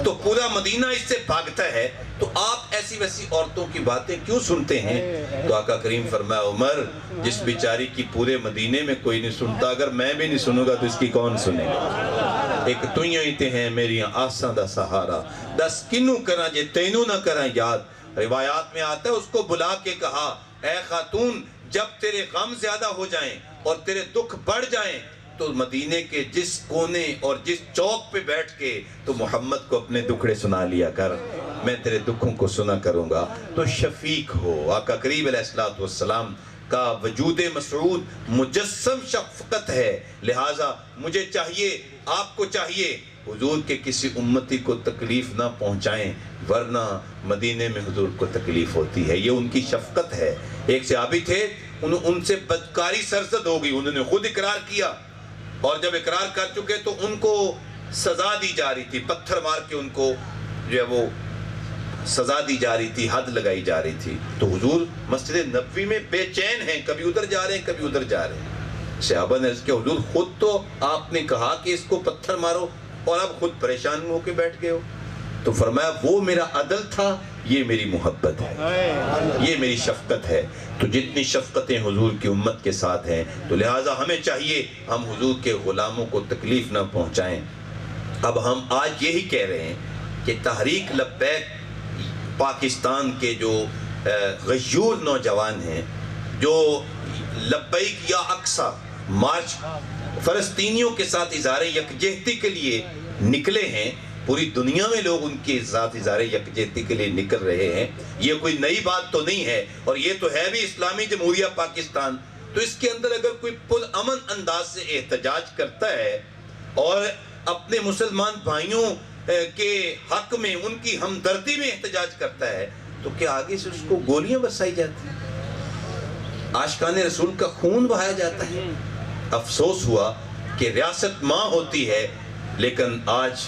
تو پورا مدینہ اس سے بھاگتا ہے. تو آپ ایسی ویسی عورتوں کی باتیں کیوں سنتے ہیں؟ تو آقا کریم فرمایا عمر, جس بیچاری کی پورے مدینے میں کوئی نہیں سنتا, اگر میں بھی نہیں سنوں گا تو اس کی کون سنے گا. ایک تویاں ہی تے ہیں میری آساں دا سہارا, دس کنوں کرا جے تینوں نہ کرا یاد. روایات میں آتا ہے اس کو بلا کے کہا, اے خاتون جب تیرے غم زیادہ ہو جائیں اور تیرے دکھ بڑھ جائیں, تو مدینے کے جس کونے اور جس چوک پہ بیٹھ کے تو محمد کو اپنے دکھڑے سنا لیا کر, میں تیرے دکھوں کو سنا کروں گا. تو شفیق ہو. آقا کریم علیہ السلام کا وجود مسعود مجسم شفقت ہے. لہٰذا مجھے چاہیے, آپ کو چاہیے, حضور کے کسی امتی کو تکلیف نہ پہنچائیں, ورنہ مدینے میں حضور کو تکلیف ہوتی ہے. یہ ان کی شفقت ہے. ایک صحابی تھے, ان سے بدکاری سرزد ہو گئی, انہوں نے خود اقرار کیا, اور جب اقرار کر چکے تو ان کو سزا دی جا رہی تھی, پتھر مار کے ان کو جو ہے وہ سزا دی جا رہی تھی, حد لگائی جا رہی تھی. تو حضور مسجد نبوی میں بے چین ہیں, کبھی ادھر جا رہے ہیں کبھی ادھر جا رہے ہیں. صحابہ نے عرض کیا حضور خود تو آپ نے کہا کہ اس کو پتھر مارو, اور آپ خود پریشان ہو کے بیٹھ گئے ہو. تو فرمایا وہ میرا عدل تھا, یہ میری محبت ہے, یہ میری شفقت ہے. تو جتنی شفقتیں حضور کی امت کے ساتھ ہیں, تو لہٰذا ہمیں چاہیے ہم حضور کے غلاموں کو تکلیف نہ پہنچائیں. اب ہم آج یہی کہہ رہے ہیں کہ تحریک لبیک پاکستان کے جو غیور نوجوان ہیں, جو لبیک یا اقصی مارچ فلسطینیوں کے ساتھ اظہار یکجہتی کے لیے نکلے ہیں, پوری دنیا میں لوگ ان کے ذات اظہار یکجہتی کے لیے نکل رہے ہیں. یہ کوئی نئی بات تو نہیں ہے, اور یہ تو ہے بھی اسلامی جمہوریہ پاکستان. تو اس کے اندر اگر کوئی پرامن انداز سے احتجاج کرتا ہے اور اپنے مسلمان بھائیوں کے حق میں ان کی ہمدردی میں احتجاج کرتا ہے, تو کیا آگے سے اس کو گولیاں برسائی جاتی ہیں, عاشقان رسول کا خون بہایا جاتا ہے؟ افسوس ہوا کہ ریاست ماں ہوتی ہے, لیکن آج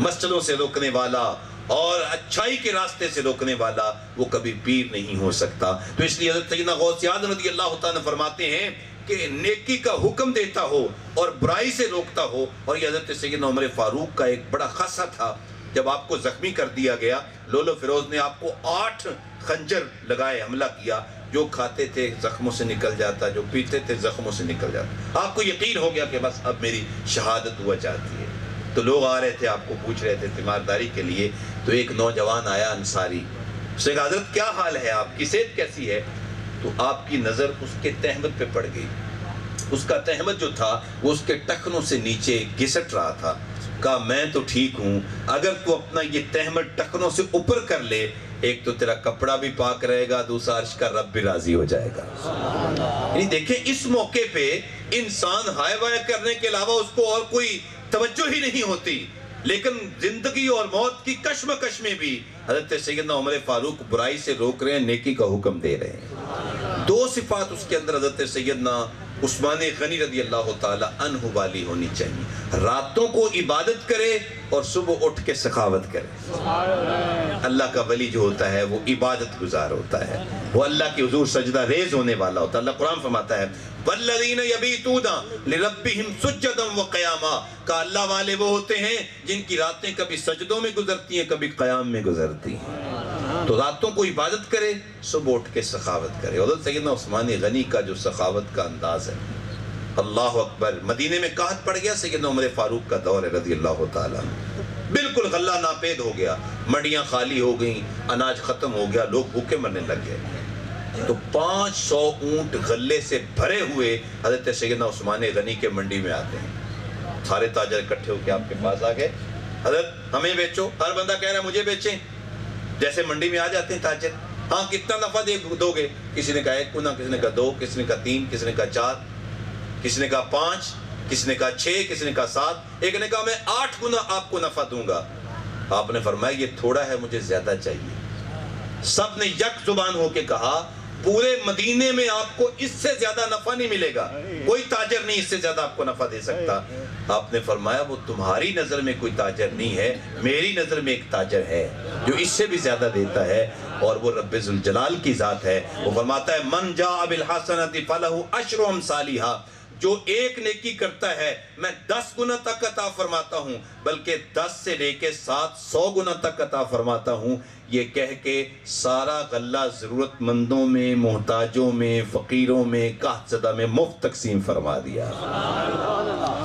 مسجدوں سے روکنے والا اور اچھائی کے راستے سے روکنے والا وہ کبھی پیر نہیں ہو سکتا. تو اس لیے حضرت سیدنا غوث اعظم رضی اللہ تعالیٰ فرماتے ہیں کہ نیکی کا حکم دیتا ہو اور برائی سے روکتا ہو. اور یہ حضرت سیدنا عمر فاروق کا ایک بڑا خاصہ تھا. جب آپ کو زخمی کر دیا گیا، لولو فیروز نے آپ کو 8 خنجر لگائے حملہ کیا. جو کھاتے تھے زخموں سے نکل جاتا، جو پیتے تھے زخموں سے نکل جاتا. آپ کو یقین ہو گیا کہ بس اب میری شہادت ہوا چاہتی ہے. تو لوگ آ رہے تھے، آپ کو پوچھ رہے تھے تیمارداری کے لیے. تو ایک نوجوان آیا انصاری، اس نے کہا حضرت کیا حال ہے، آپ کی صحت کیسی ہے؟ تو آپ کی نظر اس کے تہمت پہ پڑ گئی. اس کا تہمت جو تھا وہ اس کے ٹخنوں سے نیچے گھسٹ رہا تھا. کہا میں تو ٹھیک ہوں، اگر تو اپنا یہ تہمت ٹخنوں سے اوپر کر لے، ایک تو تیرا کپڑا بھی پاک رہے گا، دوسرا عرش کا رب بھی راضی ہو جائے گا. یعنی دیکھیں اس موقع پہ انسان ہائے وائے کرنے کے علاوہ اس کو اور کوئی توجہ ہی نہیں ہوتی. لیکن زندگی اور موت کی کشمکش میں بھی حضرت سیدنا عمر فاروق برائی سے روک رہے ہیں، نیکی کا حکم دے رہے ہیں. 2 صفات اس کے اندر حضرت سیدنا عثمان غنی رضی اللہ تعالی عنہ والی ہونی چاہیے. راتوں کو عبادت کرے اور صبح اٹھ کے سخاوت کرے. اللہ کا ولی جو ہوتا ہے وہ عبادت گزار ہوتا ہے، وہ اللہ کے حضور سجدہ ریز ہونے والا ہوتا ہے. اللہ قرآن فرماتا ہے وَالَّذِينَ يَبِيتُونَ لِرَبِّهِمْ سُجَّدًا وَقِيَامًا. کہ اللہ والے وہ ہوتے ہیں جن کی راتیں کبھی سجدوں میں گزرتی ہیں، کبھی قیام میں گزرتی ہیں. تو راتوں کو عبادت کرے، صبح اٹھ کے سخاوت کرے. حضرت سیدنا عثمان غنی کا جو سخاوت کا انداز ہے، اللہ اکبر. مدینے میں قحط پڑ گیا، سیدنا عمر فاروق کا دور ہے رضی اللہ تعالیٰ. بالکل غلہ ناپید ہو گیا، منڈیاں خالی ہو گئیں، اناج ختم ہو گیا، لوگ بھوکے مرنے لگ گئے. تو 500 اونٹ غلے سے بھرے ہوئے حضرت سیدنا عثمان غنی کے منڈی میں آتے ہیں. سارے تاجر اکٹھے ہو کے آپ کے پاس آ گئے، حضرت ہمیں بیچو. ہر بندہ کہہ رہا ہے مجھے بیچیں. جیسے منڈی میں آ جاتے ہیں تاجر، ہاں کتنا نفع دو گے؟ کسی نے کہا 1 گنا، کسی نے کہا 2، کسی نے کہا 3، کسی نے کہا 4، کسی نے کہا 5، کسی نے کہا 6، کسی نے کہا 7، ایک نے کہا میں 8 گنا آپ کو نفع دوں گا. آپ نے فرمایا یہ تھوڑا ہے، مجھے زیادہ چاہیے. سب نے یک زبان ہو کے کہا پورے مدینے میں آپ کو اس سے زیادہ نفع نہیں ملے گا، کوئی تاجر نہیں اس سے زیادہ آپ کو نفع دے سکتا. آپ نے فرمایا وہ تمہاری نظر میں کوئی تاجر نہیں ہے، میری نظر میں ایک تاجر ہے جو اس سے بھی زیادہ دیتا ہے، اور وہ رب ذوالجلال کی ذات ہے. وہ فرماتا ہے من جاء بالحسنۃ فلہ عشر امثالھا. جو ایک نیکی کرتا ہے میں 10 گنا تک عطا فرماتا ہوں، بلکہ 10 سے لے کے 700 گنا تک عطا فرماتا ہوں. یہ کہہ کے سارا غلہ ضرورت مندوں میں، محتاجوں میں، فقیروں میں، قحط زدہ میں مفت تقسیم فرما دیا.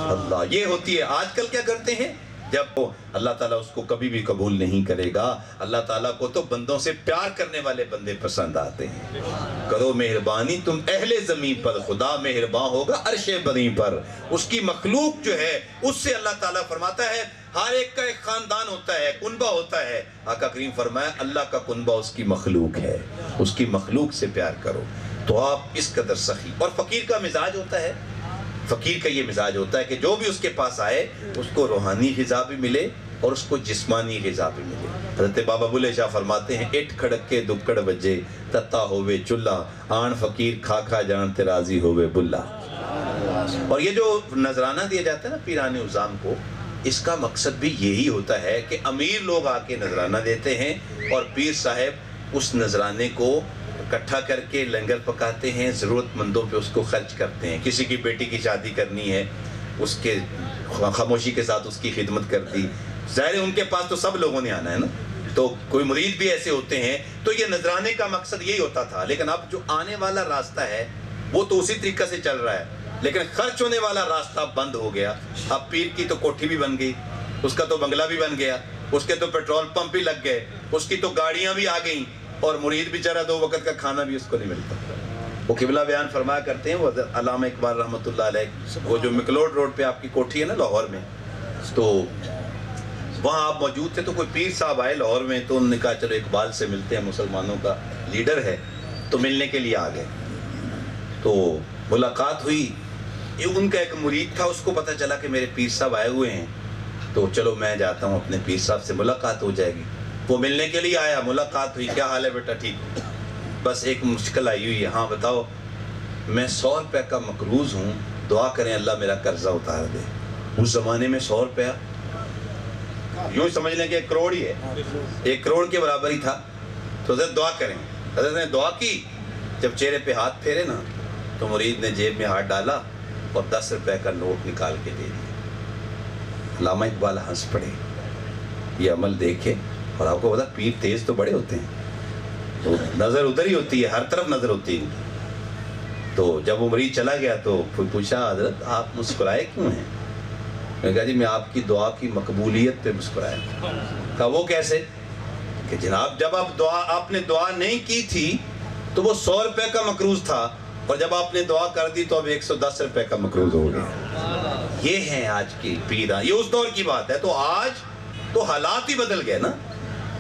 اللہ، یہ ہوتی ہے. آج کل کیا کرتے ہیں؟ جب اللہ تعالیٰ اس کو کبھی بھی قبول نہیں کرے گا. اللہ تعالیٰ کو تو بندوں سے پیار کرنے والے بندے پسند آتے ہیں. کرو مہربانی تم اہل زمین پر، خدا مہربان ہوگا عرش بری پر. اس کی مخلوق جو ہے اس سے اللہ تعالیٰ فرماتا ہے ہر ایک کا ایک خاندان ہوتا ہے، کنبہ ہوتا ہے. آقا کریم فرمایا اللہ کا کنبہ اس کی مخلوق ہے، اس کی مخلوق سے پیار کرو. تو آپ اس قدر سخی. اور فقیر کا مزاج ہوتا ہے، فقیر کا یہ مزاج ہوتا ہے کہ جو بھی اس کے پاس آئے اس کو روحانی غذا بھی ملے اور اس کو جسمانی غذا بھی ملے. حضرت بابا بلے شاہ فرماتے ہیں اٹھ کھڑک کے دکڑ بجے تتا ہوئے چلہ، آن فقیر کھا کھا جان ترازی ہوئے بلا. اور یہ جو نذرانہ دیا جاتا ہے نا پیران عظام کو، اس کا مقصد بھی یہی ہوتا ہے کہ امیر لوگ آ کے نذرانہ دیتے ہیں اور پیر صاحب اس نذرانے کو اکٹھا کر کے لنگر پکاتے ہیں، ضرورت مندوں پہ اس کو خرچ کرتے ہیں. کسی کی بیٹی کی شادی کرنی ہے، اس کے خاموشی کے ساتھ اس کی خدمت کر دی. ظاہر ہے ان کے پاس تو سب لوگوں نے آنا ہے نا، تو کوئی مرید بھی ایسے ہوتے ہیں. تو یہ نذرانے کا مقصد یہی ہوتا تھا. لیکن اب جو آنے والا راستہ ہے وہ تو اسی طریقہ سے چل رہا ہے، لیکن خرچ ہونے والا راستہ بند ہو گیا. اب پیر کی تو کوٹھی بھی بن گئی، اس کا تو بنگلہ بھی بن گیا، اس کے تو پیٹرول پمپ بھی لگ گئے، اس کی تو گاڑیاں بھی آ گئیں، اور مرید بیچارہ 2 وقت کا کھانا بھی اس کو نہیں ملتا. وہ قبلہ بیان فرمایا کرتے ہیں، وہ علامہ اقبال رحمۃ اللہ علیہ، وہ جو مکلوڈ روڈ پہ آپ کی کوٹھی ہے نا لاہور میں، تو وہاں آپ موجود تھے. تو کوئی پیر صاحب آئے لاہور میں، تو انہوں نے کہا چلو اقبال سے ملتے ہیں، مسلمانوں کا لیڈر ہے. تو ملنے کے لیے آ گئے. تو ملاقات ہوئی. ان کا ایک مرید تھا، اس کو پتہ چلا کہ میرے پیر صاحب آئے ہوئے ہیں، تو چلو میں جاتا ہوں اپنے پیر صاحب سے ملاقات ہو جائے گی. وہ ملنے کے لیے آیا، ملاقات ہوئی. کیا حال ہے بیٹا؟ ٹھیک. بس ایک مشکل آئی ہوئی ہے. ہاں بتاؤ. میں 100 روپے کا مقروض ہوں، دعا کریں اللہ میرا قرضہ اتار دے. اس زمانے میں 100 روپیہ یوں سمجھ لیں کہ 1 کروڑ ہی ہے، 1 کروڑ کے برابر ہی تھا. تو حضرت دعا کریں. حضرت نے دعا کی، جب چہرے پہ ہاتھ پھیرے نا تو مرید نے جیب میں ہاتھ ڈالا اور 10 روپے کا نوٹ نکال کے دے دیا. علامہ اقبال ہنس پڑے، یہ عمل دیکھے. اور آپ کو پتا پیر تیز تو بڑے ہوتے ہیں، تو نظر ادھر ہی ہوتی ہے، ہر طرف نظر ہوتی ہے. تو جب وہ مریض چلا گیا تو پوچھا حضرت آپ مسکرائے کیوں ہیں؟ میں نے کہا جی میں آپ کی دعا کی مقبولیت پہ مسکرایا. کہا وہ کیسے؟ کہ جناب جب آپ نے دعا نہیں کی تھی تو وہ 100 روپے کا مقروض تھا، اور جب آپ نے دعا کر دی تو اب 110 روپے کا مقروض ہو گیا. یہ ہیں آج کی پیران، یہ اس دور کی بات ہے. تو آج تو حالات ہی بدل گئے نا.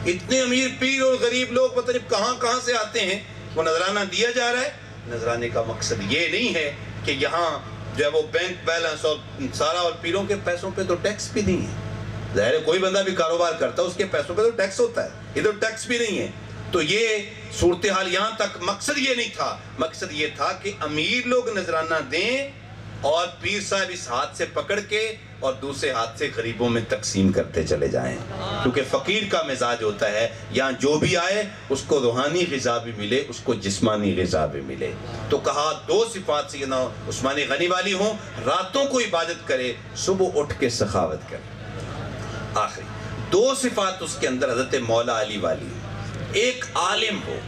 اتنے امیر پیر اور غریب لوگ پتہ نہیں کہاں سے آتے ہیں. وہ نذرانہ دیا جا رہا ہے. نذرانے کا مقصد یہ نہیں ہے کہ یہاں جو ہے وہ بینک بیلنس اور سارا، اور پیروں کے پیسوں پہ تو ٹیکس بھی نہیں ہے. ظاہر ہے کوئی بندہ بھی کاروبار کرتا ہے اس کے پیسوں پہ تو ٹیکس ہوتا ہے، ادھر ٹیکس بھی نہیں ہے. تو یہ صورتحال یہاں تک مقصد یہ نہیں تھا. مقصد یہ تھا کہ امیر لوگ نذرانہ دیں اور پیر صاحب اس ہاتھ سے پکڑ کے اور دوسرے ہاتھ سے غریبوں میں تقسیم کرتے چلے جائیں. کیونکہ فقیر کا مزاج ہوتا ہے یہاں جو بھی آئے اس کو روحانی غذا بھی ملے، اس کو جسمانی غذا بھی ملے. تو کہا 2 صفات سیدنا عثمان غنی والی ہوں، راتوں کو عبادت کرے، صبح اٹھ کے سخاوت کرے. آخری 2 صفات اس کے اندر حضرت مولا علی والی ہے. ایک عالم ہو،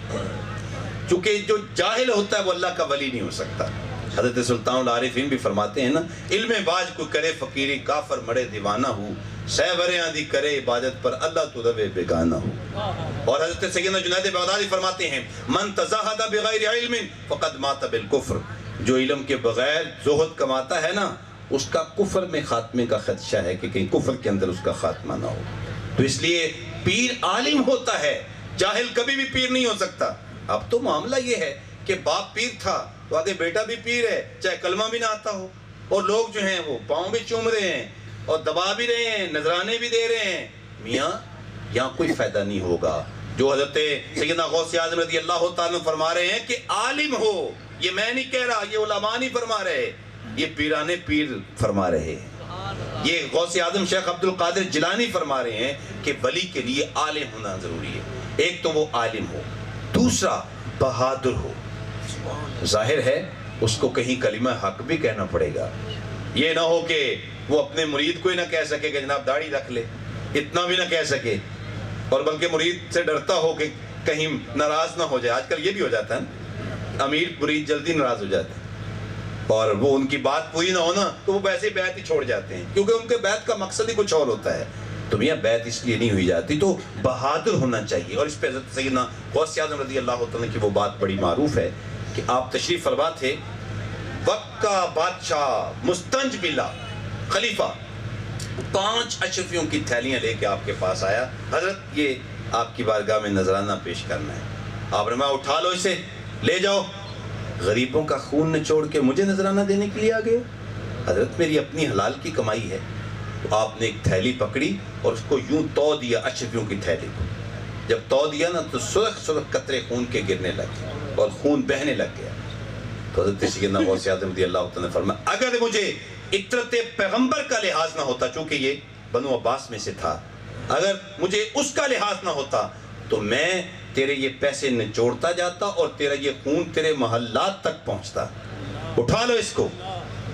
چونکہ جو جاہل ہوتا ہے وہ اللہ کا ولی نہیں ہو سکتا. حضرت سلطان العارفین بھی فرماتے ہیں نا، علم باج کو کرے فقیری کافر مڑے دیوانہ ہو، سہ ورے دی کرے عبادت پر اللہ تو روے بیگانہ ہو. اور حضرت سیدنا جنید بغدادی فرماتے ہیں من تزاہد بغیر علم فقد مات بالکفر. جو علم کے بغیر زہد کماتا ہے نا اس کا کفر میں خاتمے کا خدشہ ہے کہ کہیں کفر کے اندر اس کا خاتمہ نہ ہو. تو اس لیے پیر عالم ہوتا ہے، جاہل کبھی بھی پیر نہیں ہو سکتا. اب تو معاملہ یہ ہے کہ باپ پیر تھا تو آگے بیٹا بھی پیر ہے، چاہے کلمہ بھی نہ آتا ہو، اور لوگ جو ہیں وہ پاؤں بھی چوم رہے ہیں اور دبا بھی رہے ہیں، نذرانے بھی دے رہے ہیں. میاں یہاں کوئی فائدہ نہیں ہوگا. جو حضرت سیدنا غوث اعظم رضی اللہ تعالیٰ فرما رہے ہیں کہ عالم ہو، یہ میں نہیں کہہ رہا، یہ علماء نہیں فرما رہے، یہ پیرانے پیر فرما رہے ہیں. یہ غوث اعظم شیخ عبد القادر جیلانی فرما رہے ہیں کہ ولی کے لیے عالم ہونا ضروری ہے. ایک تو وہ عالم ہو، دوسرا بہادر ہو. ظاہر ہے اس کو کہیں کلمہ حق بھی کہنا پڑے گا. یہ نہ ہو کہ وہ اپنے مرید کو ہی نہ کہہ سکے کہ جناب داڑھی رکھ لے، اتنا بھی نہ کہہ سکے، اور بلکہ مرید سے ڈرتا ہو کہ کہیں ناراض نہ ہو جائے. آج کل یہ بھی ہو جاتا ہے، امیر مرید جلدی ناراض ہو جاتے ہیں اور وہ ان کی بات پوری نہ ہونا تو وہ ویسے ہی بیعت ہی چھوڑ جاتے ہیں، کیونکہ ان کے بیعت کا مقصد ہی کچھ اور ہوتا ہے. تو میاں بیعت اس لیے نہیں ہوئی جاتی. تو بہادر ہونا چاہیے. اور اس پہ حضرت سیدنا غوث اعظم رضی اللہ تعالیٰ کی وہ بات بڑی معروف ہے کہ آپ تشریف فرما تھے، وقت کا بادشاہ مستنج بلا خلیفہ 5 اشرفیوں کی تھیلیاں لے کے آپ کے پاس آیا. حضرت یہ آپ کی بارگاہ میں نذرانہ پیش کرنا ہے. آپ نے فرمایا اٹھا لو اسے، لے جاؤ. غریبوں کا خون نچوڑ کے مجھے نذرانہ دینے کے لیے آ گئے. حضرت میری اپنی حلال کی کمائی ہے. تو آپ نے ایک تھیلی پکڑی اور اس کو یوں تو دیا اشرفیوں کی تھیلی کو. جب تو دیا نا تو سرخ سرخ قطرے خون کے گرنے لگے اور خون بہنے لگ گیا. تو حضرت سیدنا غوث اعظم رضی اللہ تعالیٰ نے فرمایا اگر مجھے عطرت پیغمبر کا لحاظ نہ ہوتا، چونکہ یہ بنو عباس میں سے تھا، اگر مجھے اس کا لحاظ نہ ہوتا تو میں تیرے یہ پیسے نچوڑتا جاتا اور تیرا یہ خون تیرے محلات تک پہنچتا. اٹھا لو اس کو،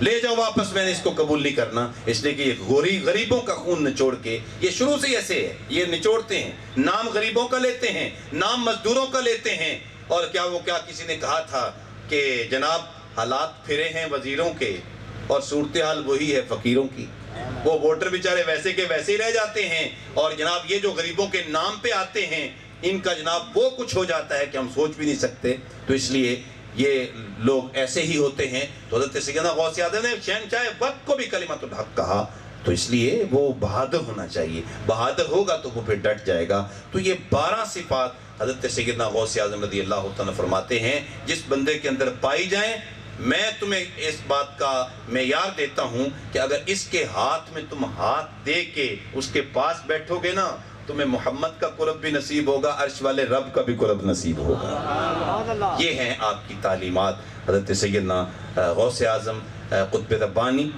لے جاؤ واپس، میں نے اس کو قبول نہیں کرنا. اس لیے کہ یہ غریبوں کا خون نچوڑ کے، یہ شروع سے ایسے ہے، یہ نچوڑتے ہیں، نام غریبوں کا لیتے ہیں، نام مزدوروں کا لیتے ہیں. اور کیا کسی نے کہا تھا کہ جناب حالات پھرے ہیں وزیروں کے اور صورتحال وہی ہے فقیروں کی. وہ ووٹر بیچارے ویسے کے ویسے ہی رہ جاتے ہیں، اور جناب یہ جو غریبوں کے نام پہ آتے ہیں ان کا جناب وہ کچھ ہو جاتا ہے کہ ہم سوچ بھی نہیں سکتے. تو اس لیے یہ لوگ ایسے ہی ہوتے ہیں. تو حضرت سیدنا غوث اعظم نے شہنشاہ وقت کو بھی کلمۃ الحق کہا. تو اس لیے وہ بہادر ہونا چاہیے. بہادر ہوگا تو وہ پھر ڈٹ جائے گا. تو یہ 12 صفات حضرت سیدنا غوث اعظم رضی اللہ تعالیٰ فرماتے ہیں جس بندے کے اندر پائی جائیں. میں تمہیں اس بات کا معیار دیتا ہوں کہ اگر اس کے ہاتھ میں تم ہاتھ دے کے اس کے پاس بیٹھو گے نا تمہیں محمد کا قرب بھی نصیب ہوگا، عرش والے رب کا بھی قرب نصیب ہوگا. یہ ہیں آپ کی تعلیمات حضرت سیدنا غوث اعظم قطب ربانی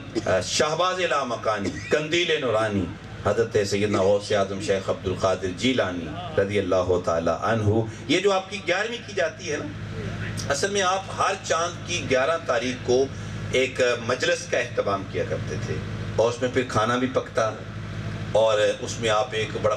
شہباز لا مکانی قندیل نورانی حضرت سیدنا غوث اعظم شیخ عبد القادر جیلانی رضی اللہ تعالی عنہ. یہ جو آپ کی 11ویں کی جاتی ہے نا، اصل میں آپ ہر چاند کی 11 تاریخ کو ایک مجلس کا اہتمام کیا کرتے تھے، اور اس میں پھر کھانا بھی پکتا، اور اس میں آپ ایک بڑا